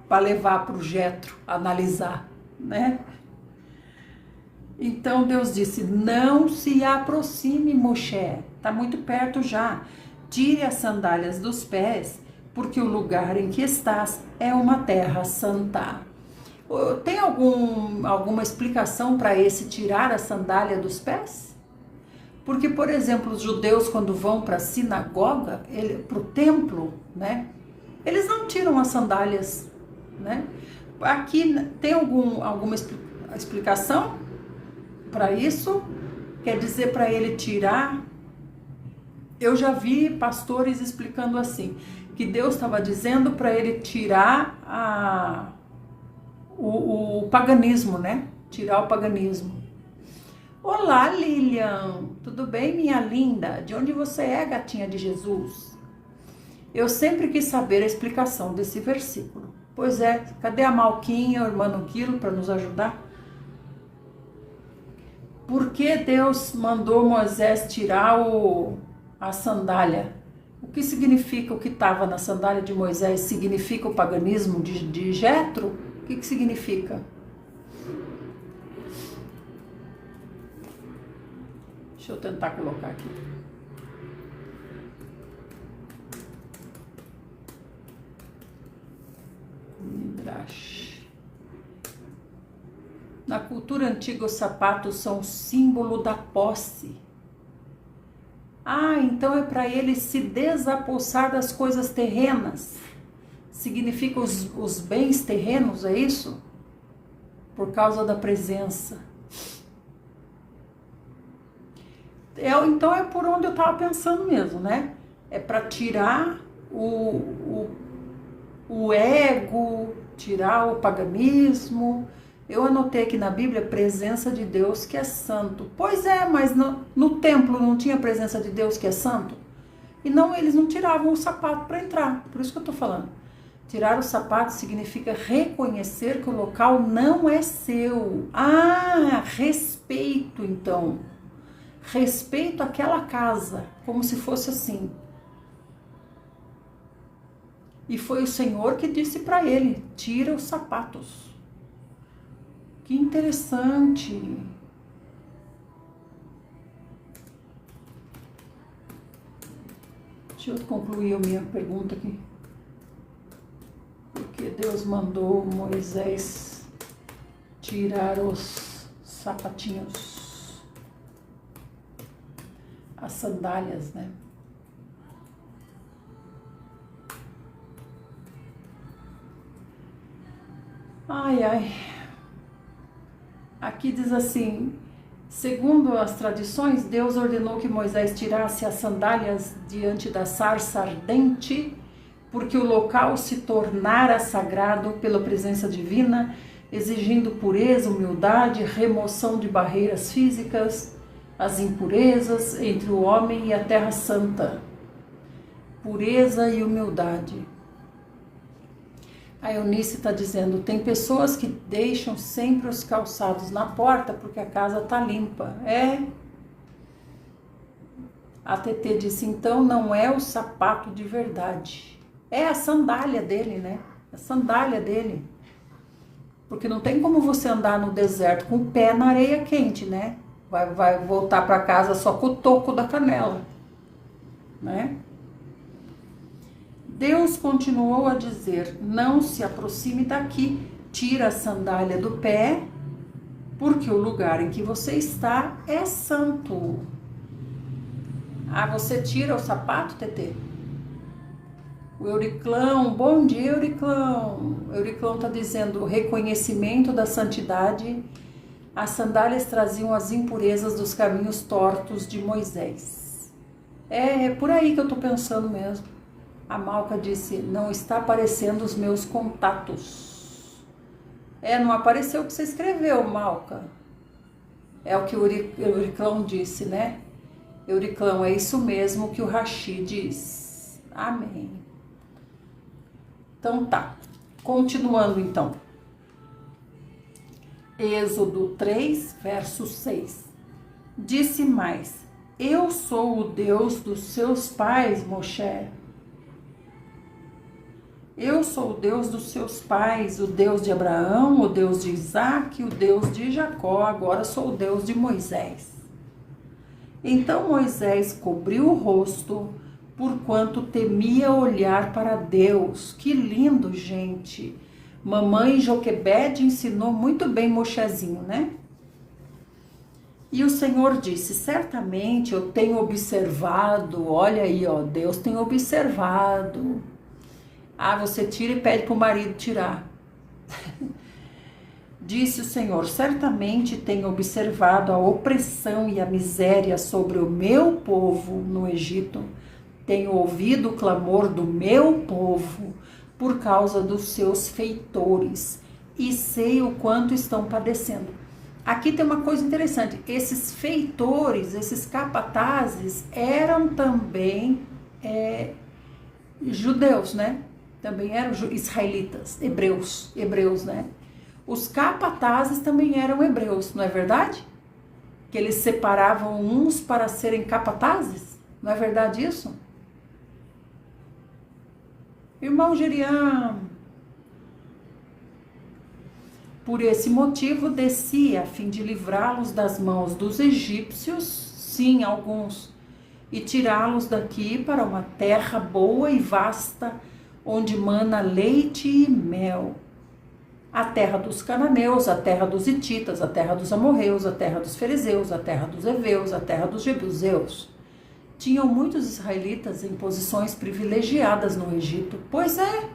Para levar para o Jetro, analisar, né? Então Deus disse, não se aproxime, Moshe, está muito perto já. Tire as sandálias dos pés, porque o lugar em que estás é uma terra santa. Tem alguma explicação para esse tirar a sandália dos pés? Porque, por exemplo, os judeus quando vão para a sinagoga, para o templo, né? Eles não tiram as sandálias, né? Aqui tem alguma explicação para isso? Quer dizer, para ele tirar? Eu já vi pastores explicando assim, que Deus estava dizendo para ele tirar o paganismo, né? Tirar o paganismo. Olá, Lilian, tudo bem, minha linda? De onde você é, gatinha de Jesus? Eu sempre quis saber a explicação desse versículo. Pois é, cadê a Malquinha, o irmão Guilo, para nos ajudar? Por que Deus mandou Moisés tirar a sandália? O que significa o que estava na sandália de Moisés? Significa o paganismo de Jetro? O que significa? Deixa eu tentar colocar aqui. Midrash. Na cultura antiga, os sapatos são o símbolo da posse. Então é para ele se desapossar das coisas terrenas. Significa os bens terrenos, é isso? Por causa da presença. Então é por onde eu estava pensando mesmo, né? É para tirar o ego, tirar o paganismo. Eu anotei aqui na Bíblia presença de Deus que é santo. Pois é, mas no templo não tinha presença de Deus que é santo? E não, eles não tiravam o sapato para entrar. Por isso que eu estou falando. Tirar o sapato significa reconhecer que o local não é seu. Respeito então. Respeito àquela casa, como se fosse assim. E foi o Senhor que disse para ele, tira os sapatos. Que interessante. Deixa eu concluir a minha pergunta aqui. Porque Deus mandou Moisés tirar os sapatinhos, as sandálias, né? Ai, ai. Aqui diz assim: segundo as tradições, Deus ordenou que Moisés tirasse as sandálias diante da sarça ardente, porque o local se tornara sagrado pela presença divina, exigindo pureza, humildade, remoção de barreiras físicas, as impurezas entre o homem e a terra santa. Pureza e humildade. A Eunice está dizendo: tem pessoas que deixam sempre os calçados na porta porque a casa está limpa. A TT disse: então não é o sapato de verdade, é a sandália dele, né? A sandália dele. Porque não tem como você andar no deserto com o pé na areia quente, né? Vai voltar para casa só com o toco da canela, né? Deus continuou a dizer: não se aproxime daqui, tira a sandália do pé, porque o lugar em que você está é santo. Ah, você tira o sapato, TT? O Euriclão, bom dia, Euriclão. O Euriclão está dizendo: reconhecimento da santidade. As sandálias traziam as impurezas dos caminhos tortos de Moisés. É por aí que eu estou pensando mesmo. A Malca disse: não está aparecendo os meus contatos. Não apareceu o que você escreveu, Malca. É o que o Euriclão disse, né? Euriclão, é isso mesmo que o Rashi diz. Amém. Então tá, continuando então. Êxodo 3, verso 6. Disse mais: eu sou o Deus dos seus pais, Moshe. Eu sou o Deus dos seus pais, o Deus de Abraão, o Deus de Isaac, o Deus de Jacó, agora sou o Deus de Moisés. Então Moisés cobriu o rosto, porquanto temia olhar para Deus. Que lindo, gente! Mamãe Joquebede ensinou muito bem Moshezinho, né? E o Senhor disse: certamente eu tenho observado, olha aí, ó, Deus tem observado. Ah, você tira e pede para o marido tirar. Disse o Senhor: certamente tenho observado a opressão e a miséria sobre o meu povo no Egito. Tenho ouvido o clamor do meu povo por causa dos seus feitores e sei o quanto estão padecendo. Aqui tem uma coisa interessante: esses feitores, esses capatazes eram também judeus, né? Também eram israelitas, hebreus, né? Os capatazes também eram hebreus, não é verdade? Que eles separavam uns para serem capatazes, não é verdade isso? Irmão Geriam, por esse motivo desci a fim de livrá-los das mãos dos egípcios, sim, alguns, e tirá-los daqui para uma terra boa e vasta, onde mana leite e mel. A terra dos cananeus, a terra dos hititas, a terra dos amorreus, a terra dos fariseus, a terra dos heveus, a terra dos jebuseus. Tinham muitos israelitas em posições privilegiadas no Egito. Pois é,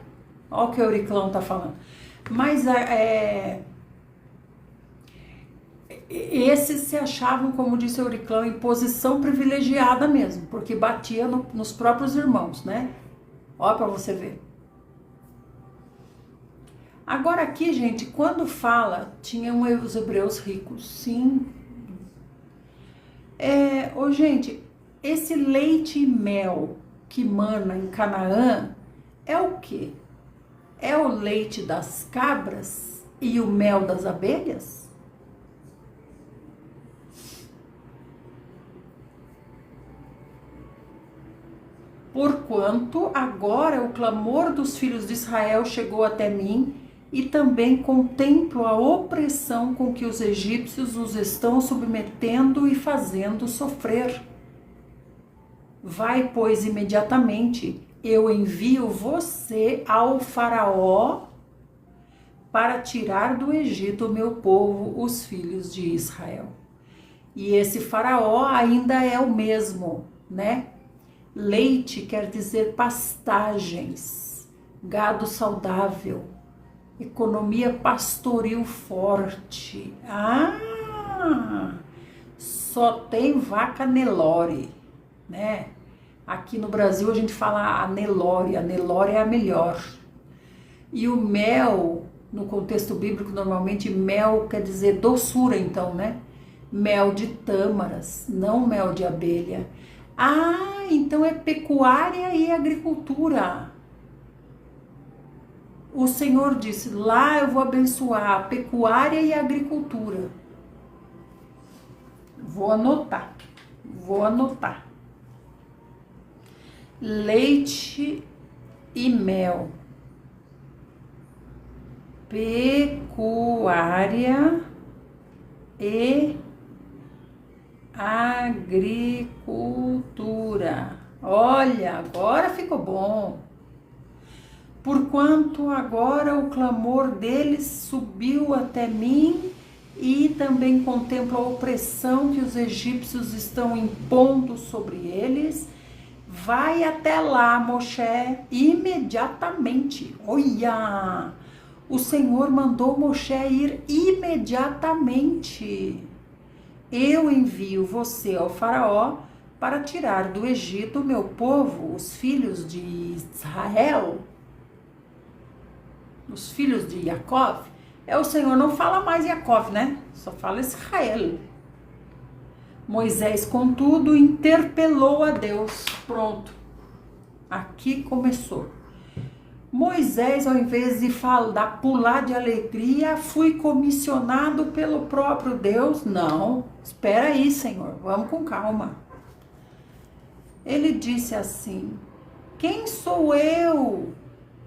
olha o que o Euriclão está falando. Mas esses se achavam, como disse o Euriclão, em posição privilegiada mesmo, porque batia nos próprios irmãos, né? Olha para você ver. Agora aqui, gente, quando fala, tinham os hebreus ricos, sim. Gente, esse leite e mel que mana em Canaã é o quê? É o leite das cabras e o mel das abelhas? Porquanto agora o clamor dos filhos de Israel chegou até mim, e também contemplo a opressão com que os egípcios os estão submetendo e fazendo sofrer. Vai, pois, imediatamente, eu envio você ao faraó para tirar do Egito o meu povo, os filhos de Israel. E esse faraó ainda é o mesmo, né? Leite quer dizer pastagens, gado saudável. Economia pastoril forte. Só tem vaca Nelore, né? Aqui no Brasil a gente fala a Nelore é a melhor. E o mel, no contexto bíblico, normalmente mel quer dizer doçura, então, né? Mel de tâmaras, não mel de abelha. Então é pecuária e agricultura. O Senhor disse, lá eu vou abençoar a pecuária e a agricultura. Vou anotar. Leite e mel. Pecuária e agricultura. Olha, agora ficou bom. Porquanto agora o clamor deles subiu até mim e também contemplo a opressão que os egípcios estão impondo sobre eles. Vai até lá, Moshe, imediatamente. Olha, o Senhor mandou Moshe ir imediatamente. Eu envio você ao faraó para tirar do Egito o meu povo, os filhos de Israel, os filhos de Jacó. O Senhor não fala mais Jacó, né? Só fala Israel. Moisés, contudo, interpelou a Deus. Pronto. Aqui começou. Moisés, ao invés de pular de alegria, fui comissionado pelo próprio Deus. Não, espera aí, Senhor, vamos com calma. Ele disse assim, quem sou eu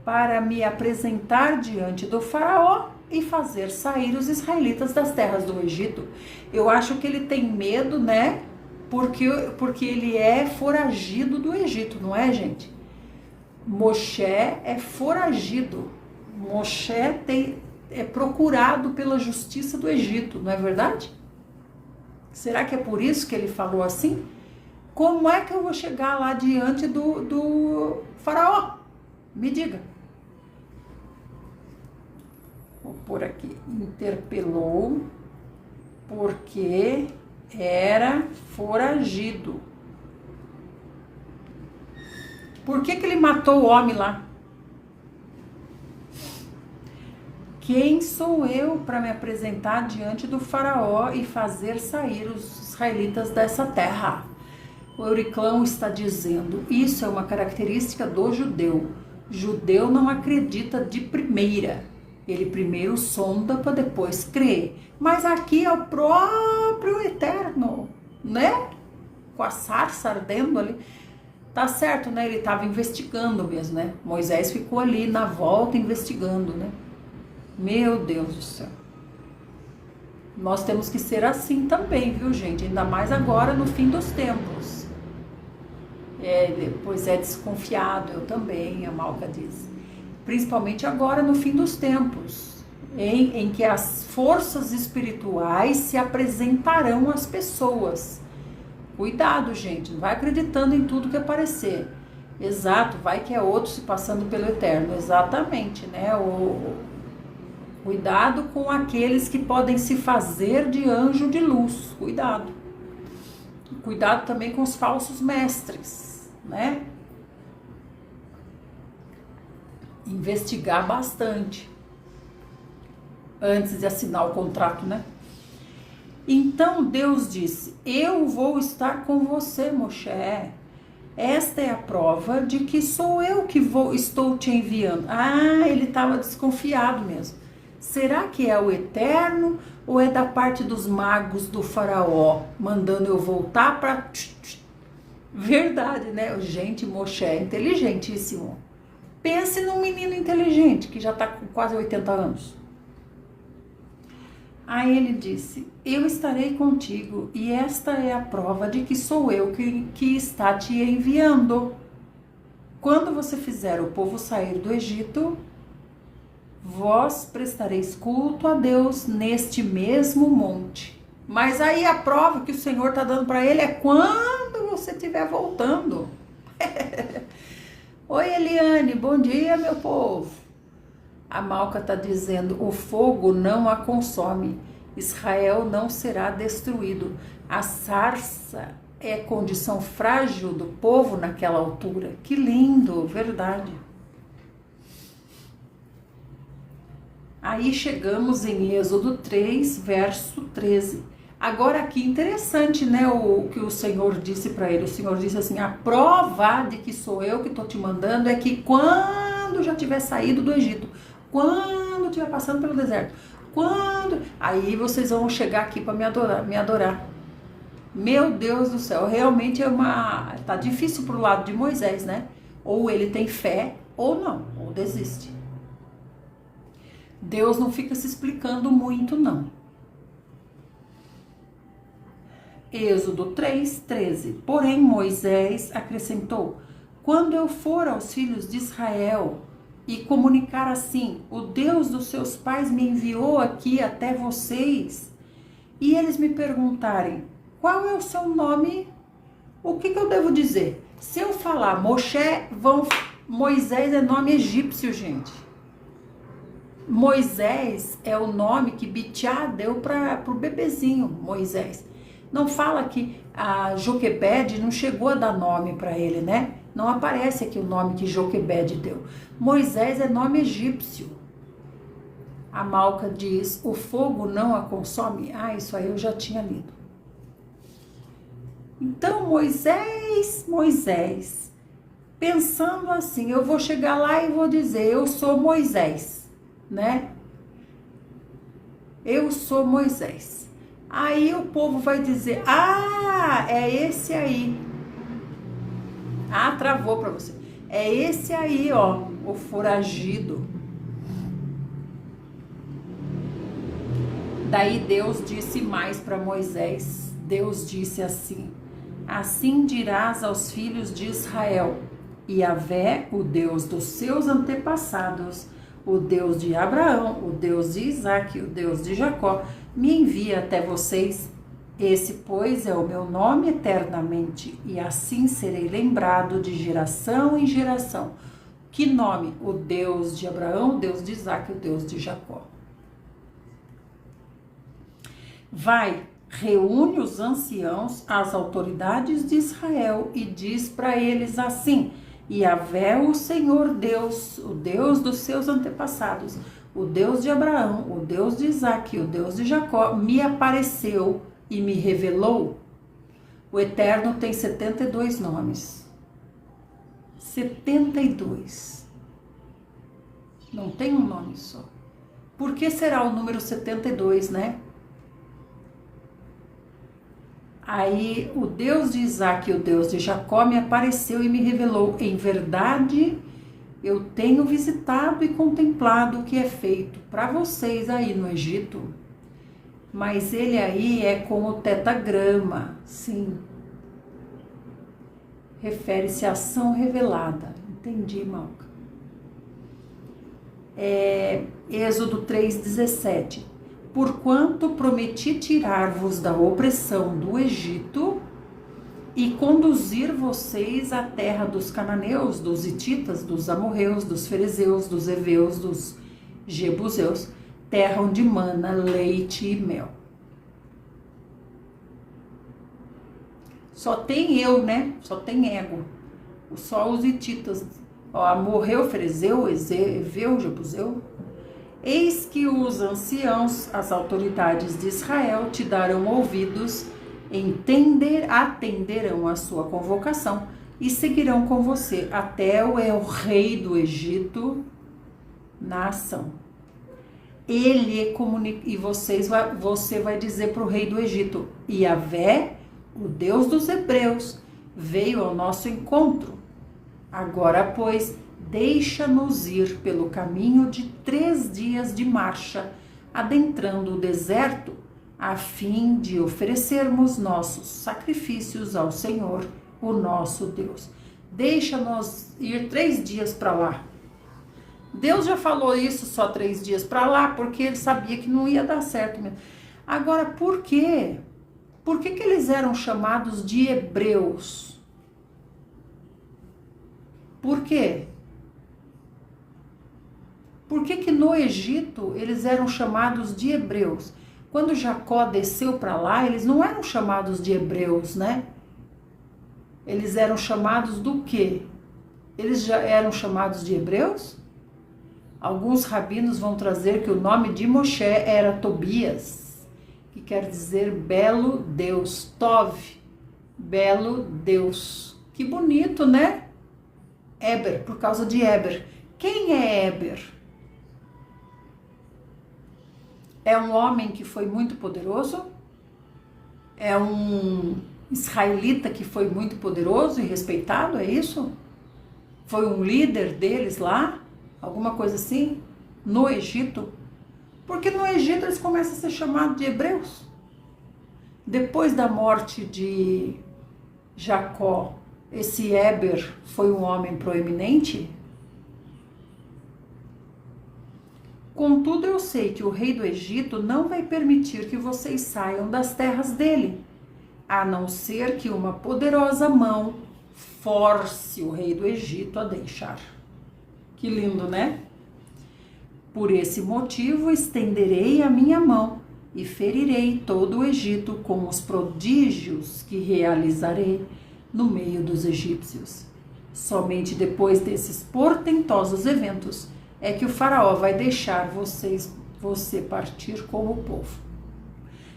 para me apresentar diante do faraó e fazer sair os israelitas das terras do Egito? Eu acho que ele tem medo, né? Porque ele é foragido do Egito, não é, gente? Moshe é foragido. Moshe é procurado pela justiça do Egito, não é verdade? Será que é por isso que ele falou assim? Como é que eu vou chegar lá diante do faraó? Me diga. Vou pôr aqui, interpelou porque era foragido. Por que ele matou o homem lá? Quem sou eu para me apresentar diante do faraó e fazer sair os israelitas dessa terra? O Euriclão está dizendo, isso é uma característica do judeu. Judeu não acredita de primeira. Ele primeiro sonda para depois crer. Mas aqui é o próprio Eterno, né? Com a sarça ardendo ali. Tá certo, né? Ele estava investigando mesmo, né? Moisés ficou ali na volta investigando, né? Meu Deus do céu. Nós temos que ser assim também, viu, gente? Ainda mais agora no fim dos tempos. Pois é desconfiado, eu também, a Malca diz. Principalmente agora no fim dos tempos, em que as forças espirituais se apresentarão às pessoas. Cuidado, gente, não vai acreditando em tudo que aparecer. Exato, vai que é outro se passando pelo Eterno, exatamente, né? Cuidado com aqueles que podem se fazer de anjo de luz, cuidado. Cuidado também com os falsos mestres, né? Investigar bastante antes de assinar o contrato, né? Então Deus disse, eu vou estar com você, Moshe. Esta é a prova de que sou eu que estou te enviando. Ele estava desconfiado mesmo. Será que é o Eterno ou é da parte dos magos do faraó, mandando eu voltar para... Verdade, né? Gente, Moshe é inteligentíssimo. Pense num menino inteligente que já está com quase 80 anos. Aí ele disse, eu estarei contigo e esta é a prova de que sou eu que está te enviando. Quando você fizer o povo sair do Egito, vós prestareis culto a Deus neste mesmo monte. Mas aí a prova que o Senhor está dando para ele é quando você estiver voltando. Oi, Eliane, bom dia, meu povo. A Malca está dizendo, o fogo não a consome, Israel não será destruído. A sarça é condição frágil do povo naquela altura. Que lindo, verdade. Aí chegamos em Êxodo 3, verso 13. Agora aqui interessante, né, o que o Senhor disse para ele. O Senhor disse assim, a prova de que sou eu que estou te mandando é que quando já tiver saído do Egito, quando estiver passando pelo deserto, aí vocês vão chegar aqui para me adorar. Meu Deus do céu, realmente tá difícil pro lado de Moisés, né? Ou ele tem fé ou não, ou desiste. Deus não fica se explicando muito, não. Êxodo 3, 13. Porém, Moisés acrescentou, quando eu for aos filhos de Israel e comunicar assim, o Deus dos seus pais me enviou aqui até vocês, e eles me perguntarem, qual é o seu nome? O que eu devo dizer? Se eu falar Moisés é nome egípcio, gente. Moisés é o nome que Bitiá deu para o bebezinho, Moisés. Não fala que a Joquebede não chegou a dar nome para ele, né? Não aparece aqui o nome que Joquebede deu. Moisés é nome egípcio. A Malca diz, o fogo não a consome? Ah, isso aí eu já tinha lido. Então Moisés, pensando assim, eu vou chegar lá e vou dizer, eu sou Moisés, né? Eu sou Moisés. Aí o povo vai dizer, ah, é esse aí. Ah, travou para você. É esse aí, ó, o foragido. Daí Deus disse mais para Moisés. Deus disse assim, assim dirás aos filhos de Israel, Yahvé, o Deus dos seus antepassados, o Deus de Abraão, o Deus de Isaque, o Deus de Jacó, me envia até vocês. Esse, pois, é o meu nome eternamente, e assim serei lembrado de geração em geração. Que nome? O Deus de Abraão, o Deus de Isaque, o Deus de Jacó. Vai, reúne os anciãos, as autoridades de Israel, e diz para eles assim, Yahvé, o Senhor Deus, o Deus dos seus antepassados, o Deus de Abraão, o Deus de Isaque, o Deus de Jacó, me apareceu e me revelou. O Eterno tem 72 nomes. 72. Não tem um nome só. Por que será o número 72, né? Aí o Deus de Isaque e o Deus de Jacó me apareceu e me revelou, em verdade, eu tenho visitado e contemplado o que é feito para vocês aí no Egito, mas ele aí é com o tetagrama, sim. Refere-se à ação revelada. Entendi, Malca. Êxodo 3,17. Porquanto prometi tirar-vos da opressão do Egito e conduzir vocês à terra dos cananeus, dos hititas, dos amorreus, dos ferezeus, dos heveus, dos jebuseus, terra onde mana leite e mel. Só tem eu, né? Só tem ego. Só os hititas. Ó, amorreu, ferezeu, heveu, jebuseu. Eis que os anciãos, as autoridades de Israel, te darão ouvidos, atenderão a sua convocação e seguirão com você até o rei do Egito na ação. Ele comunica, e você vai dizer para o rei do Egito, Yahvé, o Deus dos hebreus, veio ao nosso encontro. Agora, pois, deixa-nos ir pelo caminho de 3 dias de marcha, adentrando o deserto, a fim de oferecermos nossos sacrifícios ao Senhor, o nosso Deus. Deixa-nos ir 3 dias para lá. Deus já falou isso, só 3 dias para lá, porque ele sabia que não ia dar certo mesmo. Agora, por quê? Por que eles eram chamados de hebreus? Por quê? Por que que no Egito eles eram chamados de hebreus? Quando Jacó desceu para lá, eles não eram chamados de hebreus, né? Eles eram chamados do quê? Eles já eram chamados de hebreus? Alguns rabinos vão trazer que o nome de Moshe era Tobias, que quer dizer belo Deus, Tov, belo Deus. Que bonito, né? Eber, por causa de Eber. Quem é Eber? É um homem que foi muito poderoso? É um israelita que foi muito poderoso e respeitado, é isso? Foi um líder deles lá? Alguma coisa assim? No Egito? Porque no Egito eles começam a ser chamados de hebreus. Depois da morte de Jacó, esse Eber foi um homem proeminente? Contudo, eu sei que o rei do Egito não vai permitir que vocês saiam das terras dele, a não ser que uma poderosa mão force o rei do Egito a deixar. Que lindo, né? Por esse motivo, estenderei a minha mão e ferirei todo o Egito com os prodígios que realizarei no meio dos egípcios. Somente depois desses portentosos eventos é que o faraó vai deixar você partir como povo.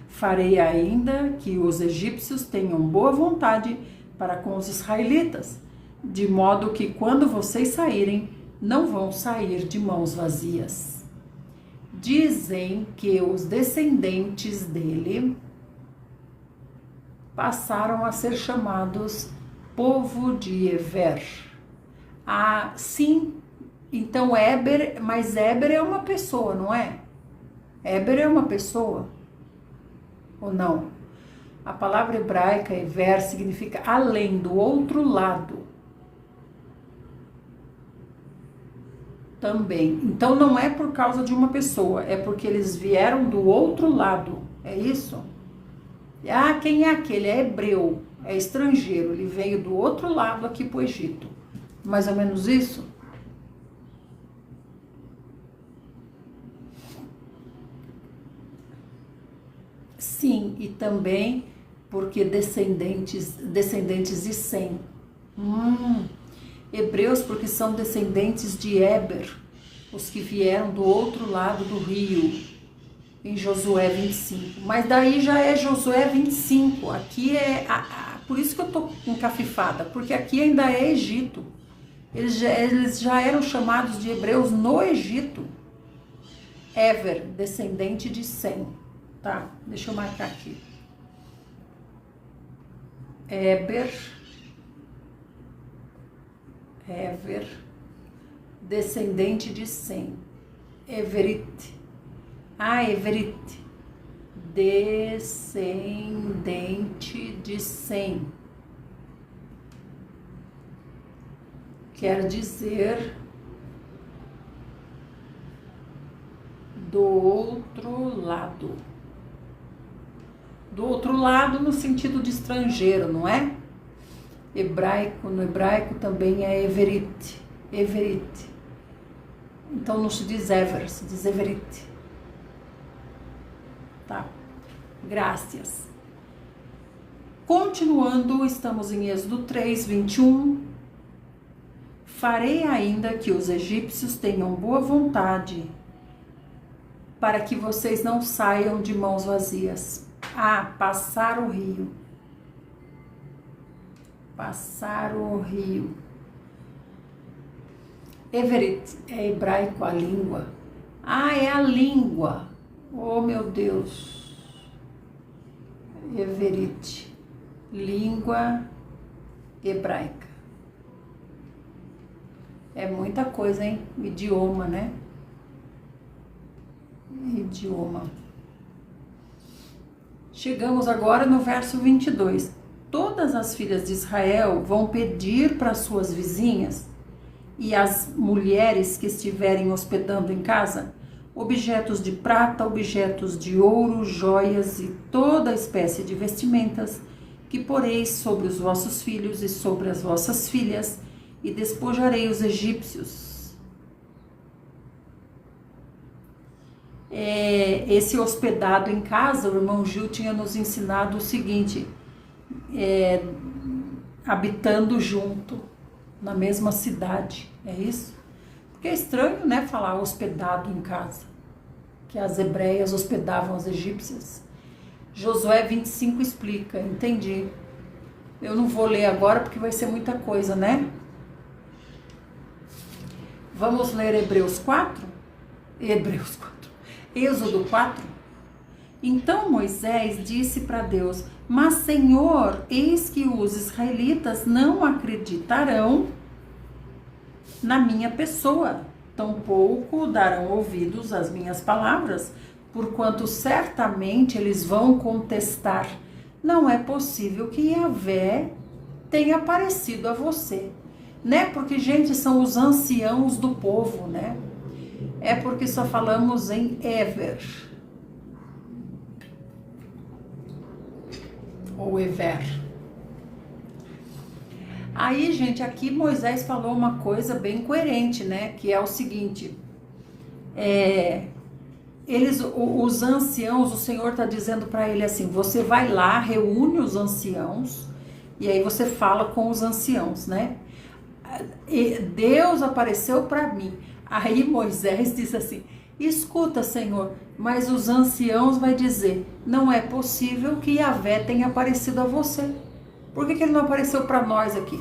Farei ainda que os egípcios tenham boa vontade para com os israelitas, de modo que quando vocês saírem, não vão sair de mãos vazias. Dizem que os descendentes dele passaram a ser chamados povo de Ever. Ah, sim. Então, Eber, mas Eber é uma pessoa, não é? Eber é uma pessoa? Ou não? A palavra hebraica, Ever, significa além, do outro lado. Também. Então, não é por causa de uma pessoa, é porque eles vieram do outro lado. É isso? Ah, quem é aquele? É hebreu, é estrangeiro. Ele veio do outro lado aqui para o Egito. Mais ou menos isso? Sim, e também porque descendentes de Sem. Hebreus porque são descendentes de Eber, os que vieram do outro lado do rio, em Josué 25. Mas daí já é Josué 25, aqui é, por isso que eu tô encafifada, porque aqui ainda é Egito. Eles já eram chamados de hebreus no Egito. Ever, descendente de Sem. Tá, deixa eu marcar aqui. Eber, descendente de Sem. Everit. Everit, descendente de Sem. Quer dizer do outro lado. Do outro lado no sentido de estrangeiro, não é? No hebraico também é Everit. Então não se diz Ever, se diz Everit. Tá, graças. Continuando, estamos em Êxodo 3, 21. Farei ainda que os egípcios tenham boa vontade, para que vocês não saiam de mãos vazias. Passar o rio. Passar o rio. Everit é hebraico, a língua. É a língua. Oh, meu Deus. Everit, língua hebraica. É muita coisa, hein? Idioma, né? Idioma. Chegamos agora no verso 22. Todas as filhas de Israel vão pedir para suas vizinhas e as mulheres que estiverem hospedando em casa objetos de prata, objetos de ouro, joias e toda espécie de vestimentas que poreis sobre os vossos filhos e sobre as vossas filhas, e despojarei os egípcios. esse hospedado em casa, o irmão Gil tinha nos ensinado o seguinte, habitando junto, na mesma cidade, é isso? Porque é estranho, né, falar hospedado em casa, que as hebreias hospedavam as egípcias. Josué 25 explica, entendi. Eu não vou ler agora porque vai ser muita coisa, né? Vamos ler Hebreus 4? Êxodo 4. Então Moisés disse para Deus: mas Senhor, eis que os israelitas não acreditarão na minha pessoa, tampouco darão ouvidos às minhas palavras, porquanto certamente eles vão contestar: não é possível que Yahvé tenha aparecido a você, né? Porque, gente, são os anciãos do povo, né? É porque só falamos em Ever ou Ever. Aí, gente, aqui Moisés falou uma coisa bem coerente, né? Que é o seguinte, os anciãos, o Senhor está dizendo para ele assim: você vai lá, reúne os anciãos, e aí você fala com os anciãos, né? E Deus apareceu para mim. Aí Moisés diz assim: escuta, Senhor, mas os anciãos vai dizer: não é possível que Yahvé tenha aparecido a você. Por que ele não apareceu para nós aqui?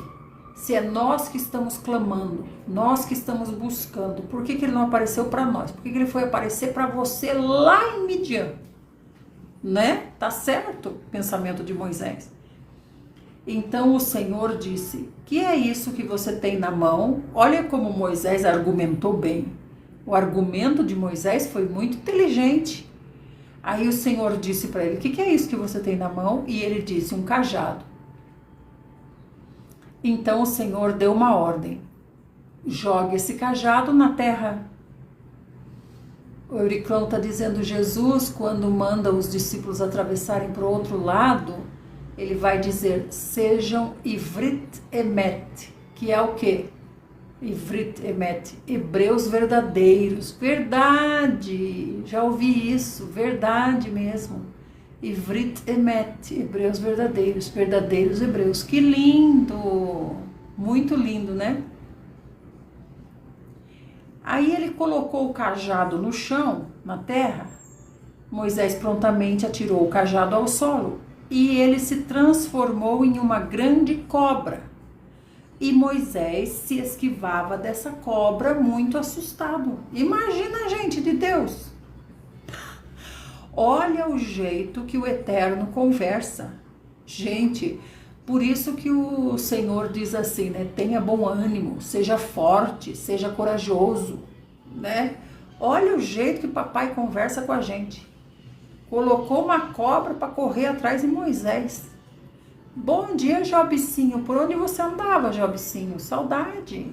Se é nós que estamos clamando, nós que estamos buscando, por que ele não apareceu para nós? Por que ele foi aparecer para você lá em Midian? Né? Tá certo o pensamento de Moisés. Então o Senhor disse: que é isso que você tem na mão? Olha como Moisés argumentou bem. O argumento de Moisés foi muito inteligente. Aí o Senhor disse para ele: o que é isso que você tem na mão? E ele disse: um cajado. Então o Senhor deu uma ordem: jogue esse cajado na terra. O Euriclão está dizendo: Jesus, quando manda os discípulos atravessarem para o outro lado, ele vai dizer: sejam Ivrit Emet, que é o quê? Ivrit Emet, hebreus verdadeiros. Verdade, já ouvi isso, verdade mesmo. Ivrit Emet, hebreus verdadeiros, verdadeiros hebreus. Que lindo, muito lindo, né? Aí ele colocou o cajado no chão, na terra. Moisés prontamente atirou o cajado ao solo e ele se transformou em uma grande cobra. E Moisés se esquivava dessa cobra muito assustado. Imagina, gente de Deus! Olha o jeito que o Eterno conversa. Gente, por isso que o Senhor diz assim, né? Tenha bom ânimo, seja forte, seja corajoso, né? Olha o jeito que papai conversa com a gente. Colocou uma cobra para correr atrás de Moisés. Bom dia, Jobicinho. Por onde você andava, Jobicinho? Saudade.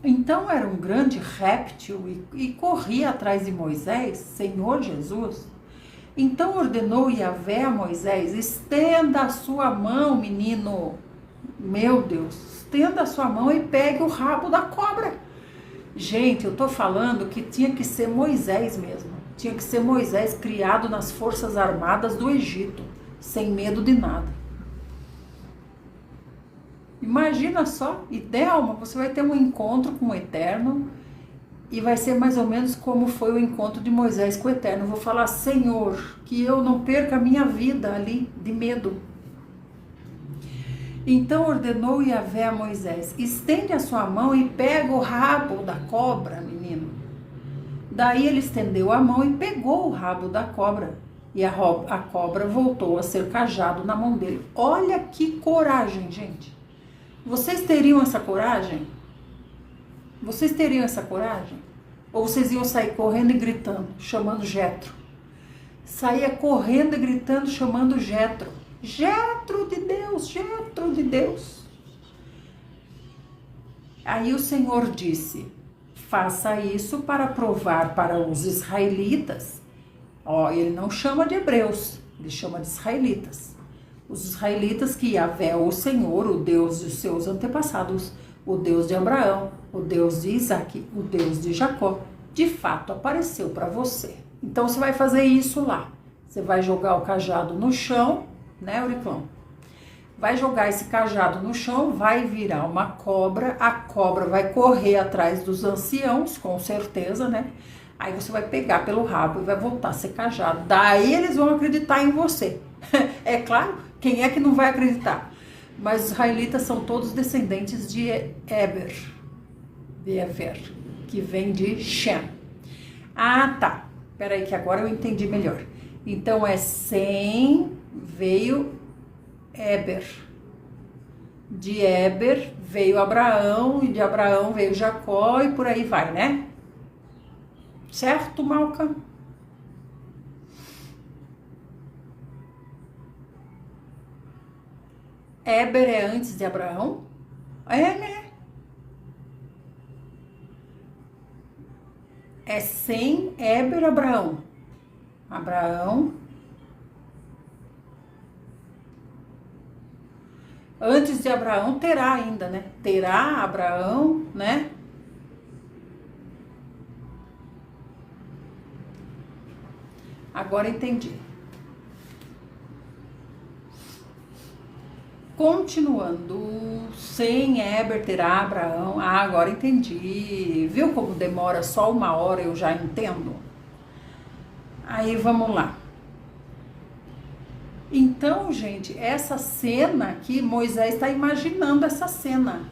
Então era um grande réptil e corria atrás de Moisés, Senhor Jesus. Então ordenou Yahvé a Moisés: estenda a sua mão, menino. Meu Deus, estenda a sua mão e pegue o rabo da cobra. Gente, eu tô falando que tinha que ser Moisés mesmo. Tinha que ser Moisés criado nas forças armadas do Egito, sem medo de nada. Imagina só, e Delma, você vai ter um encontro com o Eterno e vai ser mais ou menos como foi o encontro de Moisés com o Eterno. Eu vou falar: Senhor, que eu não perca a minha vida ali de medo. Então ordenou Yahvé a Moisés: estende a sua mão e pega o rabo da cobra, menino. Daí ele estendeu a mão e pegou o rabo da cobra. E a cobra voltou a ser cajado na mão dele. Olha que coragem, gente. Vocês teriam essa coragem? Vocês teriam essa coragem? Ou vocês iam sair correndo e gritando, chamando Jetro? Saía correndo e gritando, chamando Jetro. Jetro de Deus, Jetro de Deus. Aí o Senhor disse: faça isso para provar para os israelitas. Ó, ele não chama de hebreus, ele chama de israelitas. Os israelitas que Yahvé, o Senhor, o Deus dos seus antepassados, o Deus de Abraão, o Deus de Isaac, o Deus de Jacó, de fato apareceu para você. Então você vai fazer isso lá. Você vai jogar o cajado no chão, né, Auriclão? Vai jogar esse cajado no chão, vai virar uma cobra, a cobra vai correr atrás dos anciãos, com certeza, né? Aí você vai pegar pelo rabo e vai voltar a ser cajado. Daí eles vão acreditar em você. É claro, quem é que não vai acreditar? Mas os israelitas são todos descendentes de Eber, que vem de Shem. Ah, tá. Peraí que agora eu entendi melhor. Então é Sem veio Eber. De Eber veio Abraão, e de Abraão veio Jacó, e por aí vai, né? Certo, Malca? Eber é antes de Abraão? É, né? É Sem, Eber, Abraão. Abraão. Antes de Abraão, Terá ainda, né? Terá, Abraão, né? Agora entendi. Continuando, Sem, Eber, Terá, Abraão. Ah, agora entendi. Viu como demora só 1 hora, eu já entendo? Aí, vamos lá. Então, gente, essa cena aqui, Moisés está imaginando essa cena.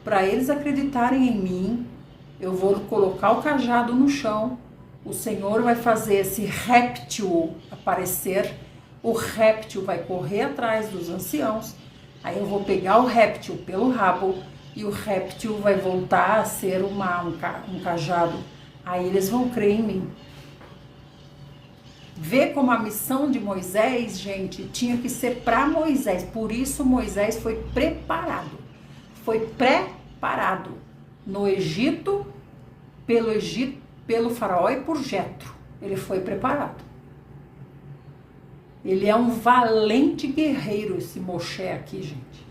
Para eles acreditarem em mim, eu vou colocar o cajado no chão, o Senhor vai fazer esse réptil aparecer, o réptil vai correr atrás dos anciãos, aí eu vou pegar o réptil pelo rabo e o réptil vai voltar a ser um cajado. Aí eles vão crer em mim. Vê como a missão de Moisés, gente, tinha que ser para Moisés. Por isso Moisés foi preparado. Foi preparado no Egito, pelo faraó e por Jetro. Ele foi preparado. Ele é um valente guerreiro, esse Moshe aqui, gente.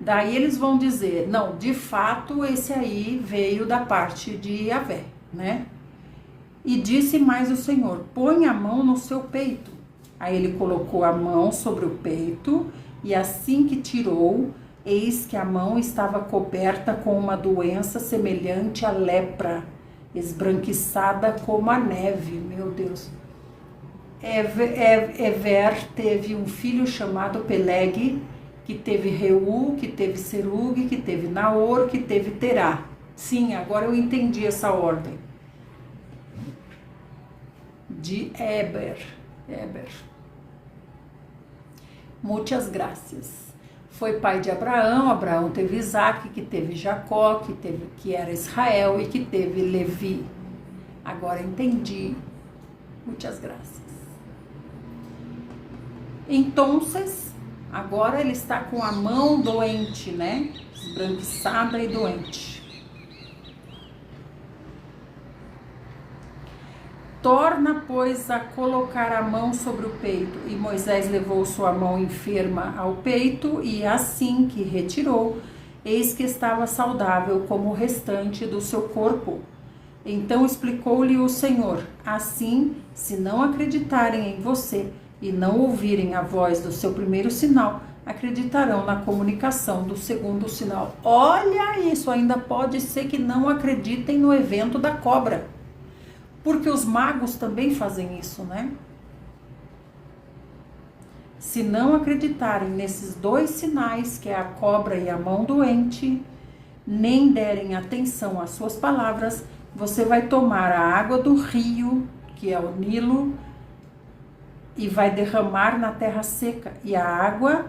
Daí eles vão dizer, não, de fato esse aí veio da parte de Yahvé, né? E disse mais o Senhor, põe a mão no seu peito. Aí ele colocou a mão sobre o peito e assim que tirou, eis que a mão estava coberta com uma doença semelhante à lepra, esbranquiçada como a neve, meu Deus. Ever teve um filho chamado Peleg, que teve Reu, que teve Serug, que teve Naor, que teve Terá. Sim, agora eu entendi essa ordem. De Eber. Muitas graças. Foi pai de Abraão, Abraão teve Isaac, que teve Jacó, que era Israel e que teve Levi. Agora entendi. Muitas graças. Então, agora ele está com a mão doente, né? Esbranquiçada e doente. Torna, pois, a colocar a mão sobre o peito. E Moisés levou sua mão enferma ao peito, e assim que retirou, eis que estava saudável como o restante do seu corpo. Então explicou-lhe o Senhor, assim, se não acreditarem em você e não ouvirem a voz do seu primeiro sinal, acreditarão na comunicação do segundo sinal. Olha isso, ainda pode ser que não acreditem no evento da cobra. Porque os magos também fazem isso, né? Se não acreditarem nesses 2 sinais, que é a cobra e a mão doente, nem derem atenção às suas palavras, você vai tomar a água do rio, que é o Nilo, e vai derramar na terra seca. E a água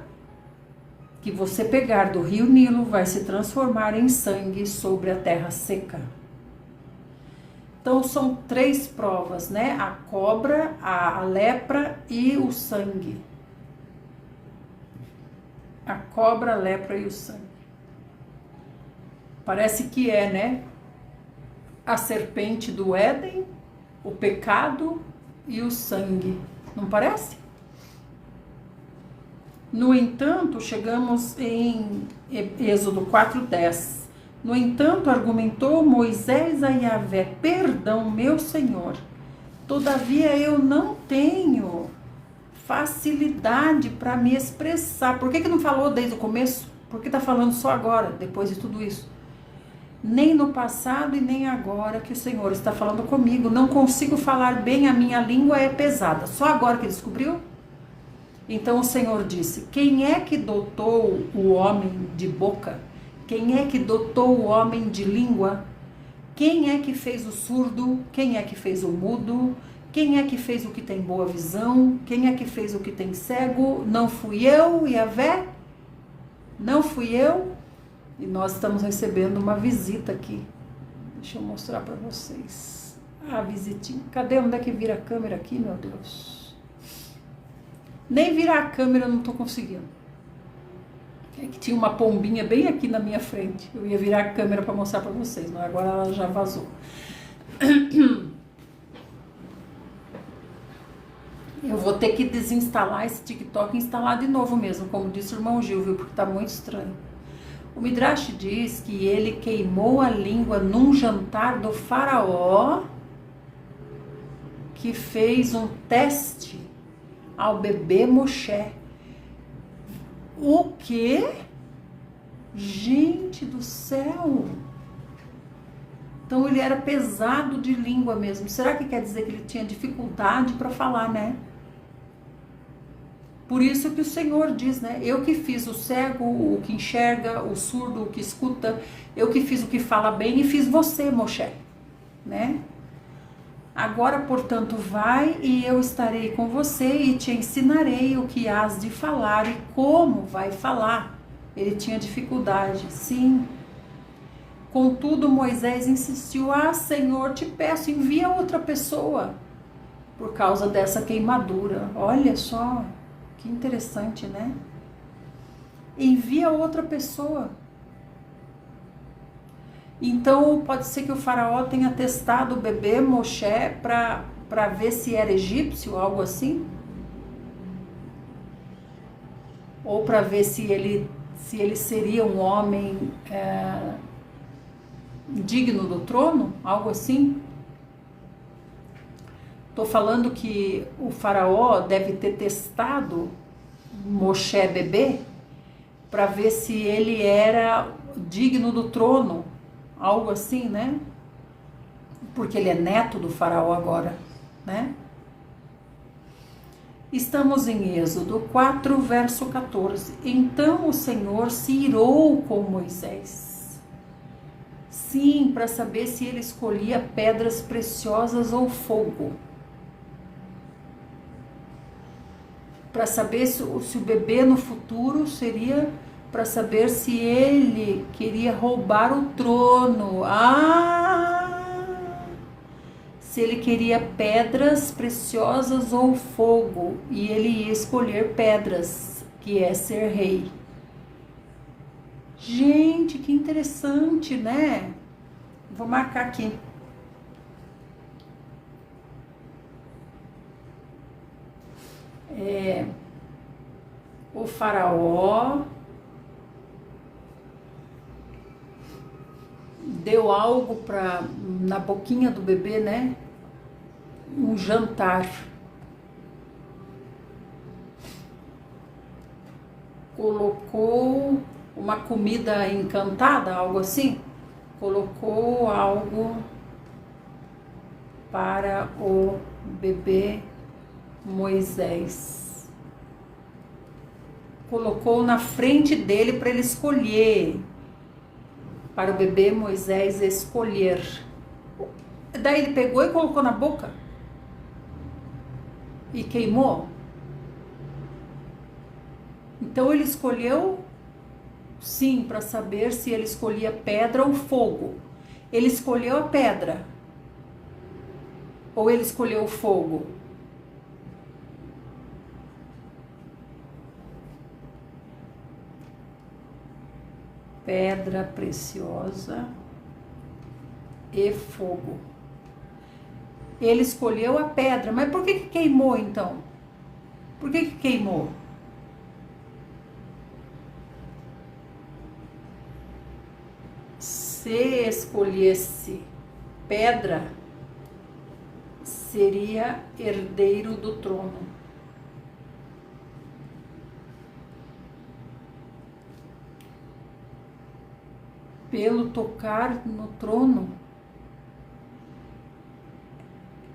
que você pegar do rio Nilo vai se transformar em sangue sobre a terra seca. Então, são 3 provas, né? A cobra, a lepra e o sangue. A cobra, a lepra e o sangue. Parece que é, né? A serpente do Éden, o pecado e o sangue. Não parece? No entanto, chegamos em Êxodo 4:10. No entanto, argumentou Moisés a Yahvé: perdão, meu Senhor, todavia eu não tenho facilidade para me expressar. Por que não falou desde o começo? Por que está falando só agora, depois de tudo isso? Nem no passado e nem agora que o Senhor está falando comigo. Não consigo falar bem, a minha língua é pesada. Só agora que descobriu? Então o Senhor disse: quem é que dotou o homem de boca? Quem é que dotou o homem de língua? Quem é que fez o surdo? Quem é que fez o mudo? Quem é que fez o que tem boa visão? Quem é que fez o que tem cego? Não fui eu, Yahvé? Não fui eu? E nós estamos recebendo uma visita aqui. Deixa eu mostrar para vocês. A visitinha. Cadê? Onde é que vira a câmera aqui, meu Deus? Nem virar a câmera eu não estou conseguindo. É que tinha uma pombinha bem aqui na minha frente. Eu ia virar a câmera para mostrar para vocês, mas agora ela já vazou. Eu vou ter que desinstalar esse TikTok e instalar de novo mesmo, como disse o irmão Gil, viu? Porque tá muito estranho. O Midrash diz que ele queimou a língua num jantar do faraó, que fez um teste ao bebê Moshe. O quê? Gente do céu! Então ele era pesado de língua mesmo. Será que quer dizer que ele tinha dificuldade para falar, né? Por isso que o Senhor diz, né? Eu que fiz o cego, o que enxerga, o surdo, o que escuta, eu que fiz o que fala bem e fiz você, Moshe, né? Agora, portanto, vai e eu estarei com você e te ensinarei o que hás de falar e como vai falar. Ele tinha dificuldade, sim. Contudo, Moisés insistiu: Senhor, te peço, envia outra pessoa, por causa dessa queimadura. Olha só, que interessante, né? Envia outra pessoa. Então, pode ser que o faraó tenha testado o bebê Moshe para ver se era egípcio, algo assim. Ou para ver se ele seria um homem digno do trono, algo assim. Estou falando que o faraó deve ter testado Moshe bebê para ver se ele era digno do trono, algo assim, né? Porque ele é neto do faraó agora, né? Estamos em Êxodo 4, verso 14. Então o Senhor se irou com Moisés. Sim, para saber se ele escolhia pedras preciosas ou fogo. Para saber se o bebê no futuro seria para saber se ele queria roubar o trono. Se ele queria pedras preciosas ou fogo. E ele ia escolher pedras, que é ser rei. Gente, que interessante, né? Vou marcar aqui. O faraó deu algo na boquinha do bebê, né? Um jantar. Colocou uma comida encantada, algo assim. Colocou algo para o bebê Moisés. Colocou na frente dele para ele escolher. Para o bebê Moisés escolher. Daí ele pegou e colocou na boca. E queimou. Então ele escolheu, sim, para saber se ele escolhia pedra ou fogo. Ele escolheu a pedra. Ou ele escolheu o fogo? Pedra preciosa e fogo. Ele escolheu a pedra, mas por que queimou então? Por que queimou? você escolhesse pedra, seria herdeiro do trono. Pelo tocar no trono,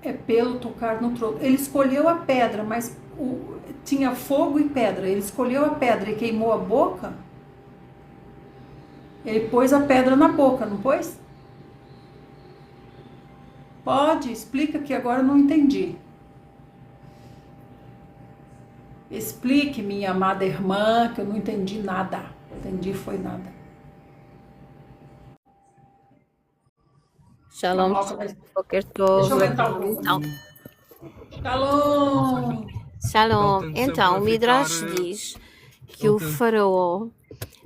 é pelo tocar no trono. Ele escolheu a pedra, mas tinha fogo e pedra. Ele escolheu a pedra e queimou a boca. Ele pôs a pedra na boca, não pôs? Pode, explica que agora eu não entendi. Explique, minha amada irmã, que eu não entendi nada. Entendi foi nada. Shalom, Deixa qualquer eu coisa. aumentar um pouco. Então, Shalom! Shalom. Então, o Midrash diz que o faraó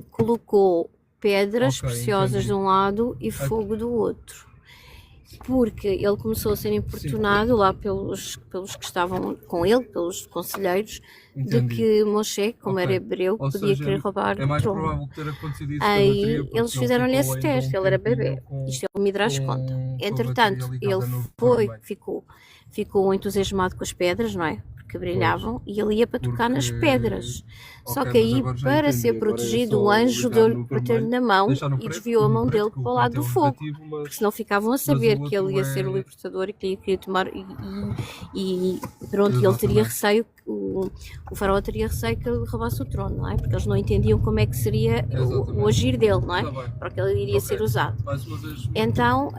colocou pedras preciosas de um lado e fogo do outro. Porque ele começou a ser importunado lá pelos que estavam com ele, pelos conselheiros, de que Moshe, como era hebreu, podia querer roubar o trono. Aí eles fizeram-lhe esse teste, ele era bebê. Isto é o Midrash conta. Entretanto, ele ficou entusiasmado com as pedras, não é? Porque brilhavam, e ele ia para tocar nas pedras. Só que aí, para ser protegido, o anjo bateu-lhe na mão e desviou a mão dele para o lado do fogo, porque senão ficavam a saber que ele ia ser o libertador e que ele queria tomar, e pronto, ele teria receio, o faraó teria receio que ele roubasse o trono, não é? Porque eles não entendiam como é que seria o agir dele, não é? Para que ele iria ser usado. Então,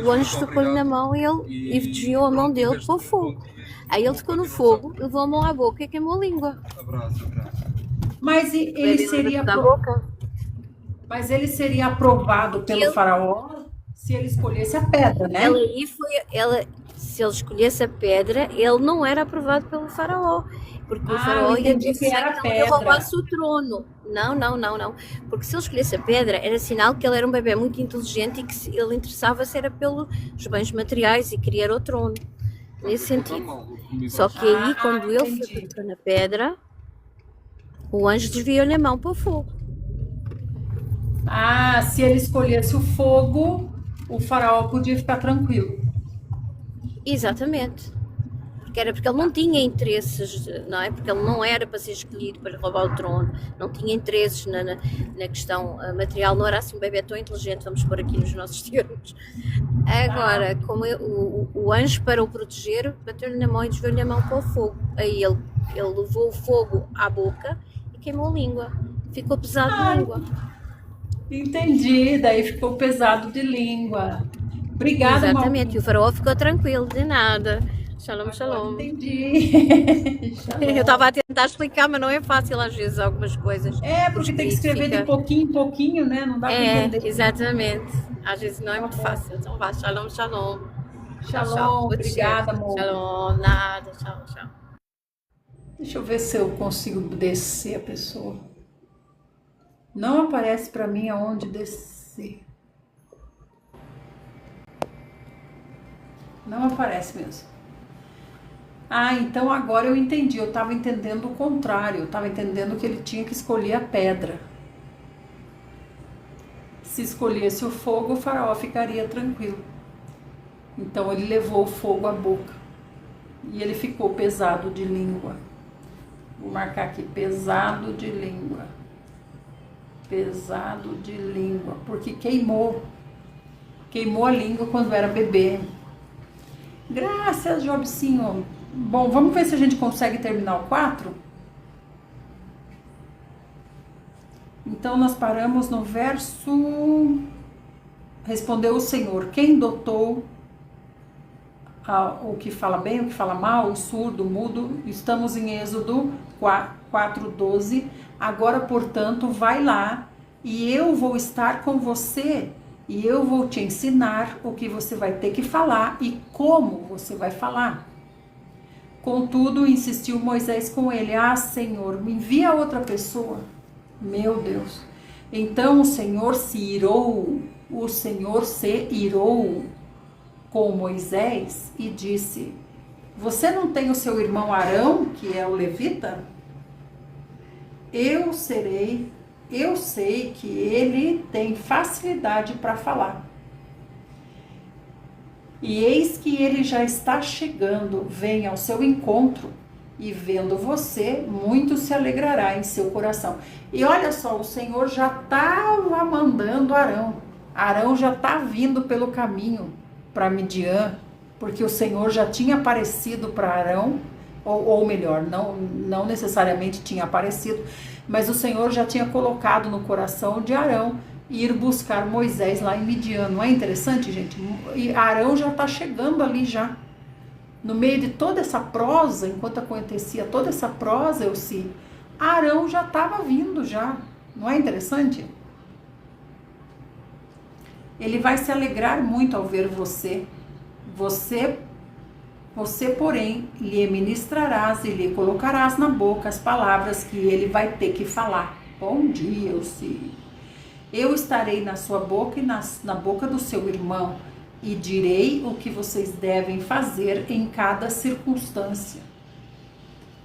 o anjo tocou-lhe na mão e desviou a mão dele para o fogo. Aí ele tocou no fogo, levou a mão à boca e queimou a língua. Mas ele seria aprovado pelo faraó se ele escolhesse a pedra, né? Se ele escolhesse a pedra, ele não era aprovado pelo faraó. Porque o faraó ia dizer que ele roubasse o trono. Não. Porque se ele escolhesse a pedra, era sinal que ele era um bebê muito inteligente e que ele interessava-se era pelos bens materiais e queria o trono. Nesse sentido. Só que aí, quando ele foi tocar na pedra, o anjo desviou-lhe a mão para o fogo. Se ele escolhesse o fogo, o faraó podia ficar tranquilo. Exatamente. Porque ele não tinha interesses, não é? Porque ele não era para ser escolhido para roubar o trono, não tinha interesses na questão material, não era assim um bebê tão inteligente, vamos pôr aqui nos nossos termos. Agora, como o anjo, para o proteger, bateu-lhe na mão e desviou-lhe a mão para o fogo. Aí ele levou o fogo à boca e queimou a língua. Ficou pesado de língua. Entendi, daí ficou pesado de língua. Obrigada, exatamente, e o faraó ficou tranquilo, de nada. Shalom. Entendi. Eu estava a tentar explicar, mas não é fácil às vezes algumas coisas. Porque tem que escrever de pouquinho em pouquinho, né? Não dá para entender. Exatamente. Às vezes não é muito fácil. Então vá, shalom. Shalom, obrigada, amor. Shalom, nada, tchau. Deixa eu ver se eu consigo descer a pessoa. Não aparece para mim aonde descer. Não aparece mesmo. Então agora eu entendi. Eu estava entendendo o contrário. Eu estava entendendo que ele tinha que escolher a pedra. Se escolhesse o fogo, o faraó ficaria tranquilo. Então ele levou o fogo à boca. E ele ficou pesado de língua. Vou marcar aqui, pesado de língua. Pesado de língua. Porque queimou. Queimou a língua quando era bebê. Graças, Jobsinho. Bom, vamos ver se a gente consegue terminar o 4. Então, nós paramos no verso... Respondeu o Senhor, quem dotou o que fala bem, o que fala mal, o surdo, o mudo? Estamos em Êxodo 4:12. Agora, portanto, vai lá e eu vou estar com você e eu vou te ensinar o que você vai ter que falar e como você vai falar. Contudo, insistiu Moisés com ele, Senhor, me envia outra pessoa. Meu Deus. Então o Senhor se irou com Moisés e disse, você não tem o seu irmão Arão, que é o levita? Eu serei eu sei que ele tem facilidade para falar. E eis que ele já está chegando, vem ao seu encontro, e vendo você, muito se alegrará em seu coração. E olha só, o Senhor já estava mandando Arão. Arão já está vindo pelo caminho para Midian, porque o Senhor já tinha aparecido para Arão, ou melhor, não necessariamente tinha aparecido, mas o Senhor já tinha colocado no coração de Arão ir buscar Moisés lá em Midian. Não é interessante, gente? E Arão já está chegando ali já. No meio de toda essa prosa, enquanto acontecia toda essa prosa, Arão já estava vindo já. Não é interessante? Ele vai se alegrar muito ao ver você. Você, porém, lhe ministrarás e lhe colocarás na boca as palavras que ele vai ter que falar. Bom dia, Elci. Eu estarei na sua boca e na boca do seu irmão, e direi o que vocês devem fazer em cada circunstância.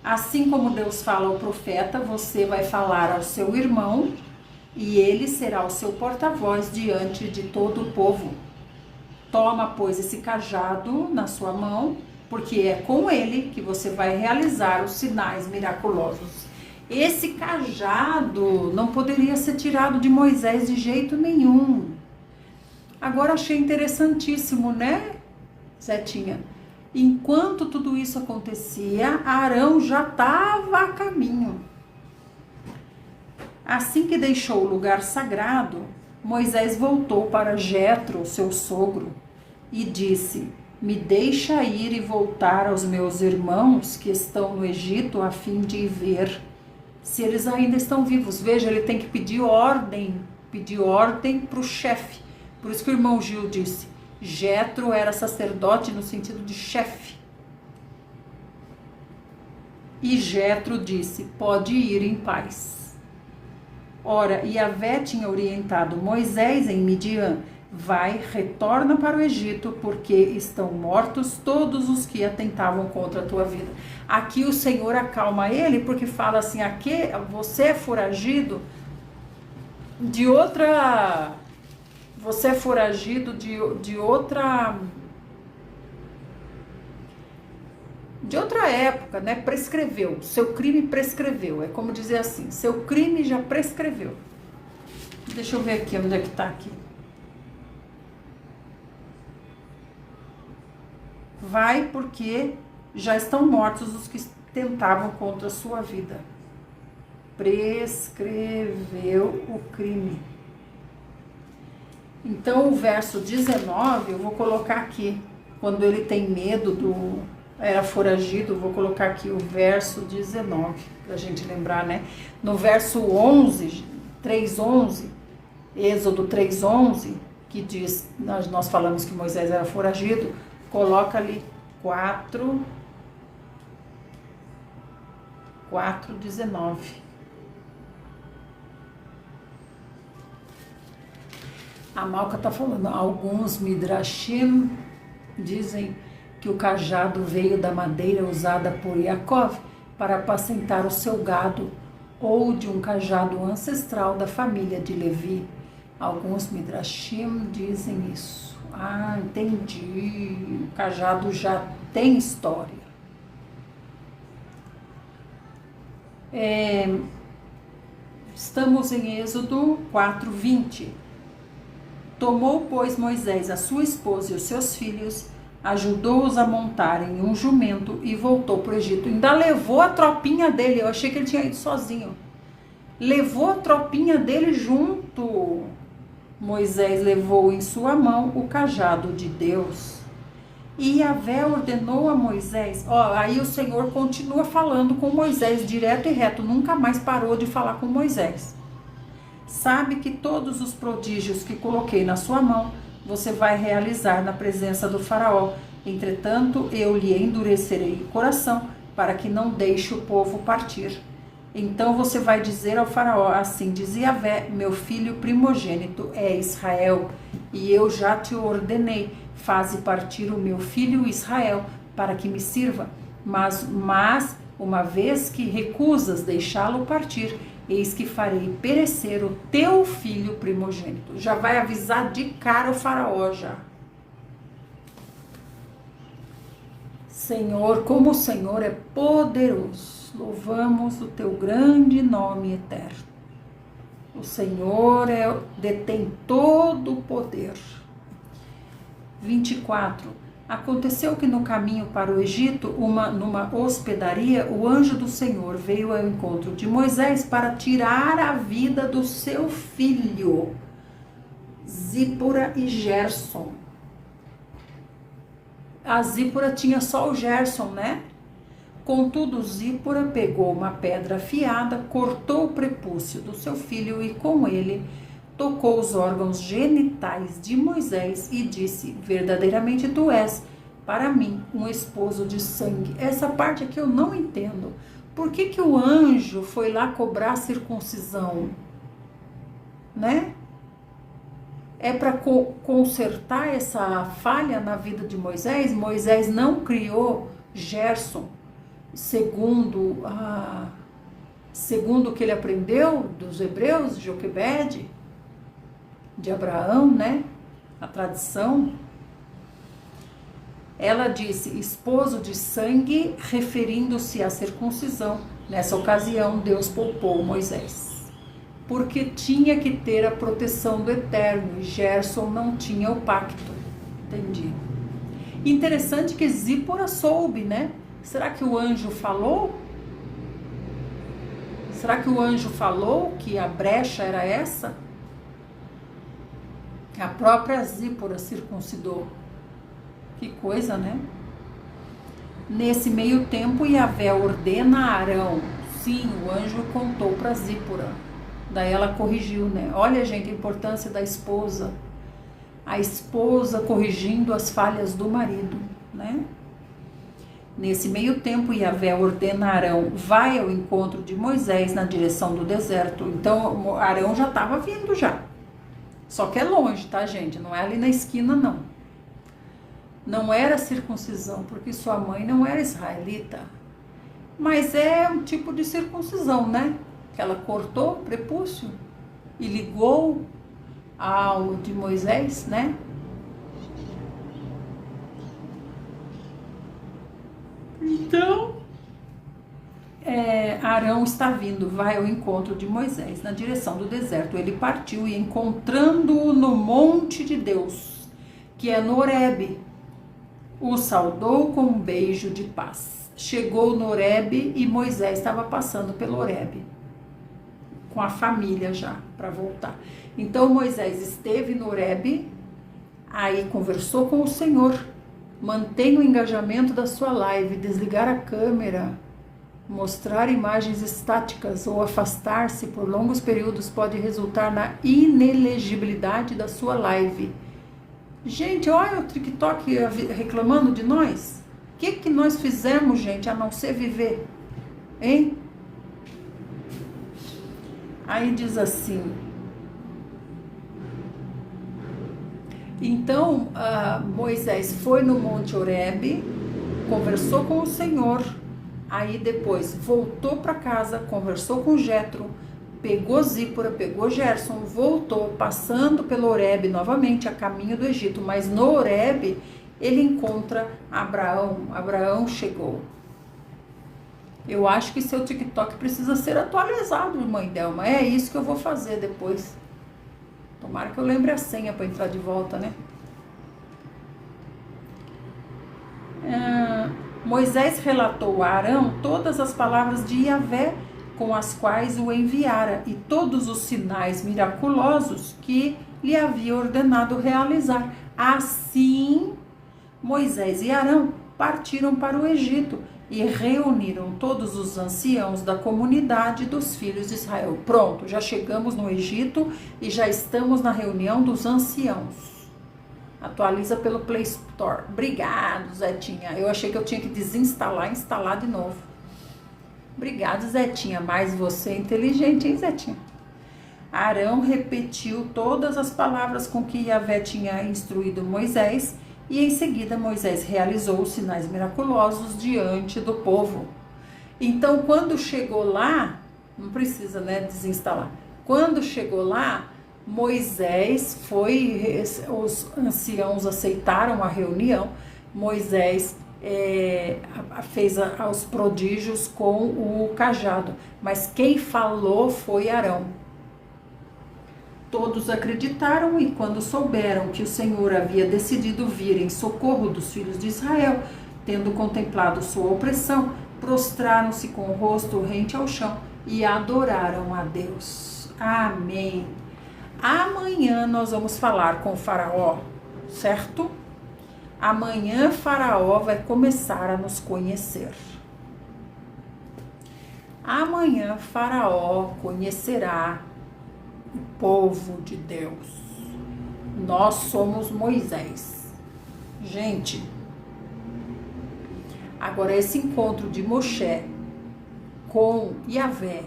Assim como Deus fala ao profeta, você vai falar ao seu irmão, e ele será o seu porta-voz diante de todo o povo. Toma, pois, esse cajado na sua mão, porque é com ele que você vai realizar os sinais miraculosos. Esse cajado não poderia ser tirado de Moisés de jeito nenhum. Agora achei interessantíssimo, né, Zetinha? Enquanto tudo isso acontecia, Arão já estava a caminho. Assim que deixou o lugar sagrado, Moisés voltou para Jetro, seu sogro, e disse: me deixa ir e voltar aos meus irmãos que estão no Egito, a fim de ver se eles ainda estão vivos. Veja, ele tem que pedir ordem para o chefe. Por isso que o irmão Gil disse, Jetro era sacerdote no sentido de chefe. E Jetro disse, pode ir em paz. Ora, Yahvé tinha orientado Moisés em Midian, vai, retorna para o Egito, porque estão mortos todos os que atentavam contra a tua vida. Aqui o Senhor acalma ele, porque fala assim, aqui você é foragido de outra... Você é foragido de outra época, né? Prescreveu, seu crime prescreveu. É como dizer assim, seu crime já prescreveu. Deixa eu ver aqui, onde é que tá aqui. Vai porque já estão mortos os que tentavam contra a sua vida. Prescreveu o crime. Então, o verso 19, eu vou colocar aqui, quando ele tem medo era foragido, vou colocar aqui o verso 19, pra gente lembrar, né? No verso 11, 3:11, Êxodo 3:11, que diz, nós falamos que Moisés era foragido, coloca ali 4:19. A Malca está falando, alguns Midrashim dizem que o cajado veio da madeira usada por Yaakov para apacentar o seu gado, ou de um cajado ancestral da família de Levi. Alguns Midrashim dizem isso. Ah, entendi. O cajado já tem história. Estamos em Êxodo 4:20. Tomou, pois, Moisés a sua esposa e os seus filhos, ajudou-os a montarem um jumento e voltou para o Egito. Ainda levou a tropinha dele, eu achei que ele tinha ido sozinho. Levou a tropinha dele junto. Moisés levou em sua mão o cajado de Deus. E Yahvé ordenou a Moisés, aí o Senhor continua falando com Moisés direto e reto, nunca mais parou de falar com Moisés. Sabe que todos os prodígios que coloquei na sua mão, você vai realizar na presença do faraó. Entretanto, eu lhe endurecerei o coração, para que não deixe o povo partir. Então você vai dizer ao faraó, assim diz Yahvé, meu filho primogênito é Israel, e eu já te ordenei, faze partir o meu filho Israel, para que me sirva. Mas uma vez que recusas deixá-lo partir, eis que farei perecer o teu filho primogênito. Já vai avisar de cara o faraó já. Senhor, como o Senhor é poderoso, louvamos o teu grande nome eterno. O Senhor detém todo o poder. 24. Aconteceu que no caminho para o Egito, numa hospedaria, o anjo do Senhor veio ao encontro de Moisés para tirar a vida do seu filho, Zípora e Gerson. A Zípora tinha só o Gerson, né? Contudo, Zípora pegou uma pedra afiada, cortou o prepúcio do seu filho e com ele tocou os órgãos genitais de Moisés e disse: verdadeiramente tu és, para mim, um esposo de sangue. Essa parte aqui eu não entendo. Por que o anjo foi lá cobrar circuncisão? Né? É para consertar essa falha na vida de Moisés? Moisés não criou Gerson segundo o que ele aprendeu dos hebreus, de Joquebede, de Abraão, né? A tradição. Ela disse esposo de sangue, referindo-se à circuncisão. Nessa ocasião, Deus poupou Moisés, porque tinha que ter a proteção do Eterno, e Gerson não tinha o pacto. Entendi. Interessante que Zípora soube, né? Será que o anjo falou? Será que o anjo falou que a brecha era essa? A própria Zípora circuncidou. Que coisa, né? Nesse meio tempo, Yahvé ordena a Arão. Sim, o anjo contou para Zípora. Daí ela corrigiu, né? Olha, gente, a importância da esposa. A esposa corrigindo as falhas do marido, né? Nesse meio tempo, Yahvé ordena a Arão, vai ao encontro de Moisés na direção do deserto. Então, Arão já estava vindo já. Só que é longe, tá, gente? Não é ali na esquina, não. Não era circuncisão, porque sua mãe não era israelita. Mas é um tipo de circuncisão, né? Que ela cortou o prepúcio e ligou ao de Moisés, né? Então, Arão está vindo, vai ao encontro de Moisés na direção do deserto. Ele partiu e encontrando-o no monte de Deus, que é no Horebe, o saudou com um beijo de paz. Chegou no Horebe e Moisés estava passando pelo Horebe, com a família já, para voltar. Então Moisés esteve no Horebe, aí conversou com o Senhor. Mantenha o engajamento da sua live, desligar a câmera, mostrar imagens estáticas ou afastar-se por longos períodos pode resultar na inelegibilidade da sua live. Gente, olha o TikTok reclamando de nós. O que nós fizemos, gente, a não ser viver? Hein? Aí diz assim... Então, Moisés foi no Monte Horebe, conversou com o Senhor, aí depois voltou para casa, conversou com Jetro, pegou Zípora, pegou Gerson, voltou, passando pelo Horebe novamente, a caminho do Egito. Mas no Horebe, ele encontra Abraão. Abraão chegou. Eu acho que seu TikTok precisa ser atualizado, mãe Delma. É isso que eu vou fazer depois. Tomara que eu lembre a senha para entrar de volta, né? Moisés relatou a Arão todas as palavras de Yahvé com as quais o enviara e todos os sinais miraculosos que lhe havia ordenado realizar. Assim, Moisés e Arão partiram para o Egito e reuniram todos os anciãos da comunidade dos filhos de Israel. Pronto, já chegamos no Egito e já estamos na reunião dos anciãos. Atualiza pelo Play Store. Obrigado, Zetinha. Eu achei que eu tinha que desinstalar e instalar de novo. Obrigado, Zetinha. Mas você é inteligente, hein, Zetinha? Arão repetiu todas as palavras com que Yahvé tinha instruído Moisés. E em seguida Moisés realizou os sinais miraculosos diante do povo. Então, quando chegou lá, Não precisa, né, desinstalar. Quando chegou lá, Moisés foi, os anciãos aceitaram a reunião, Moisés fez os prodígios com o cajado, mas quem falou foi Arão. Todos acreditaram e quando souberam que o Senhor havia decidido vir em socorro dos filhos de Israel, tendo contemplado sua opressão, prostraram-se com o rosto rente ao chão e adoraram a Deus. Amém. Amanhã nós vamos falar com o Faraó, certo? Amanhã Faraó vai começar a nos conhecer. Amanhã Faraó conhecerá o povo de Deus. Nós somos Moisés. Gente, agora esse encontro de Moshe com Yahvé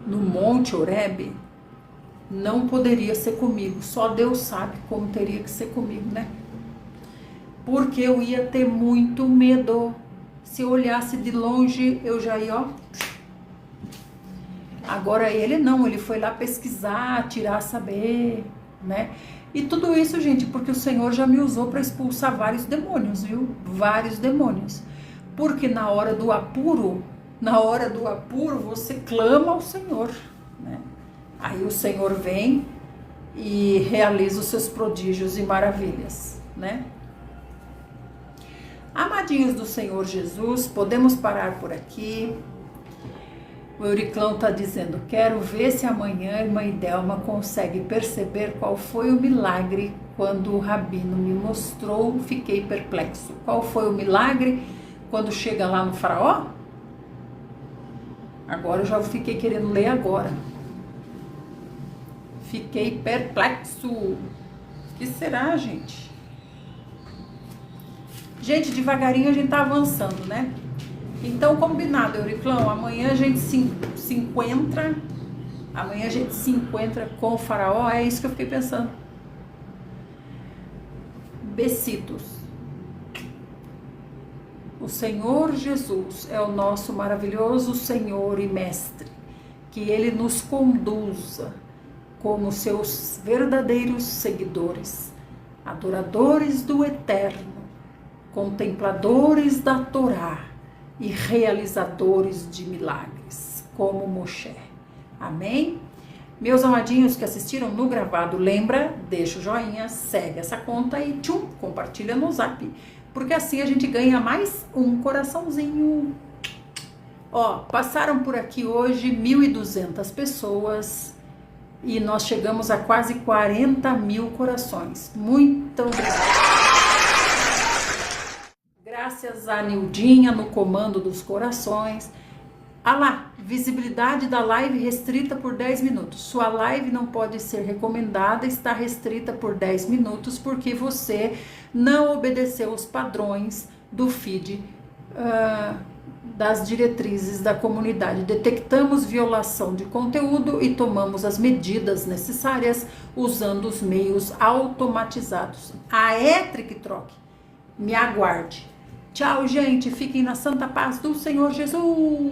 no Monte Horebe não poderia ser comigo. Só Deus sabe como teria que ser comigo, né? Porque eu ia ter muito medo. Se eu olhasse de longe, eu já ia, ó. Agora ele não, ele foi lá pesquisar, tirar, saber, né? E tudo isso, gente, porque o Senhor já me usou para expulsar vários demônios, viu? Vários demônios. Porque na hora do apuro, você clama ao Senhor, né? Aí o Senhor vem e realiza os seus prodígios e maravilhas, né? Amadinhos do Senhor Jesus, podemos parar por aqui. O Euriclão está dizendo, quero ver se amanhã a irmã Idelma consegue perceber qual foi o milagre quando o Rabino me mostrou, fiquei perplexo. Qual foi o milagre quando chega lá no Faraó? Agora eu já fiquei querendo ler agora. Fiquei perplexo. O que será, gente? Gente, devagarinho a gente tá avançando, né? Então, combinado, Euriclão, amanhã a gente se encontra. Amanhã a gente se encontra com o Faraó. É isso que eu fiquei pensando. Besitos. O Senhor Jesus é o nosso maravilhoso Senhor e Mestre. Que Ele nos conduza como seus verdadeiros seguidores, adoradores do Eterno, contempladores da Torá e realizadores de milagres, como Moshe. Amém? Meus amadinhos que assistiram no gravado, lembra, deixa o joinha, segue essa conta e tchum, compartilha no Zap, porque assim a gente ganha mais um coraçãozinho. Ó, passaram por aqui hoje 1.200 pessoas e nós chegamos a quase 40 mil corações. Muito obrigada. Graças a Nildinha no comando dos corações. Ah lá, visibilidade da live restrita por 10 minutos. Sua live não pode ser recomendada, está restrita por 10 minutos porque você não obedeceu os padrões do feed das diretrizes da comunidade. Detectamos violação de conteúdo e tomamos as medidas necessárias usando os meios automatizados. TikTok, me aguarde. Tchau, gente. Fiquem na santa paz do Senhor Jesus.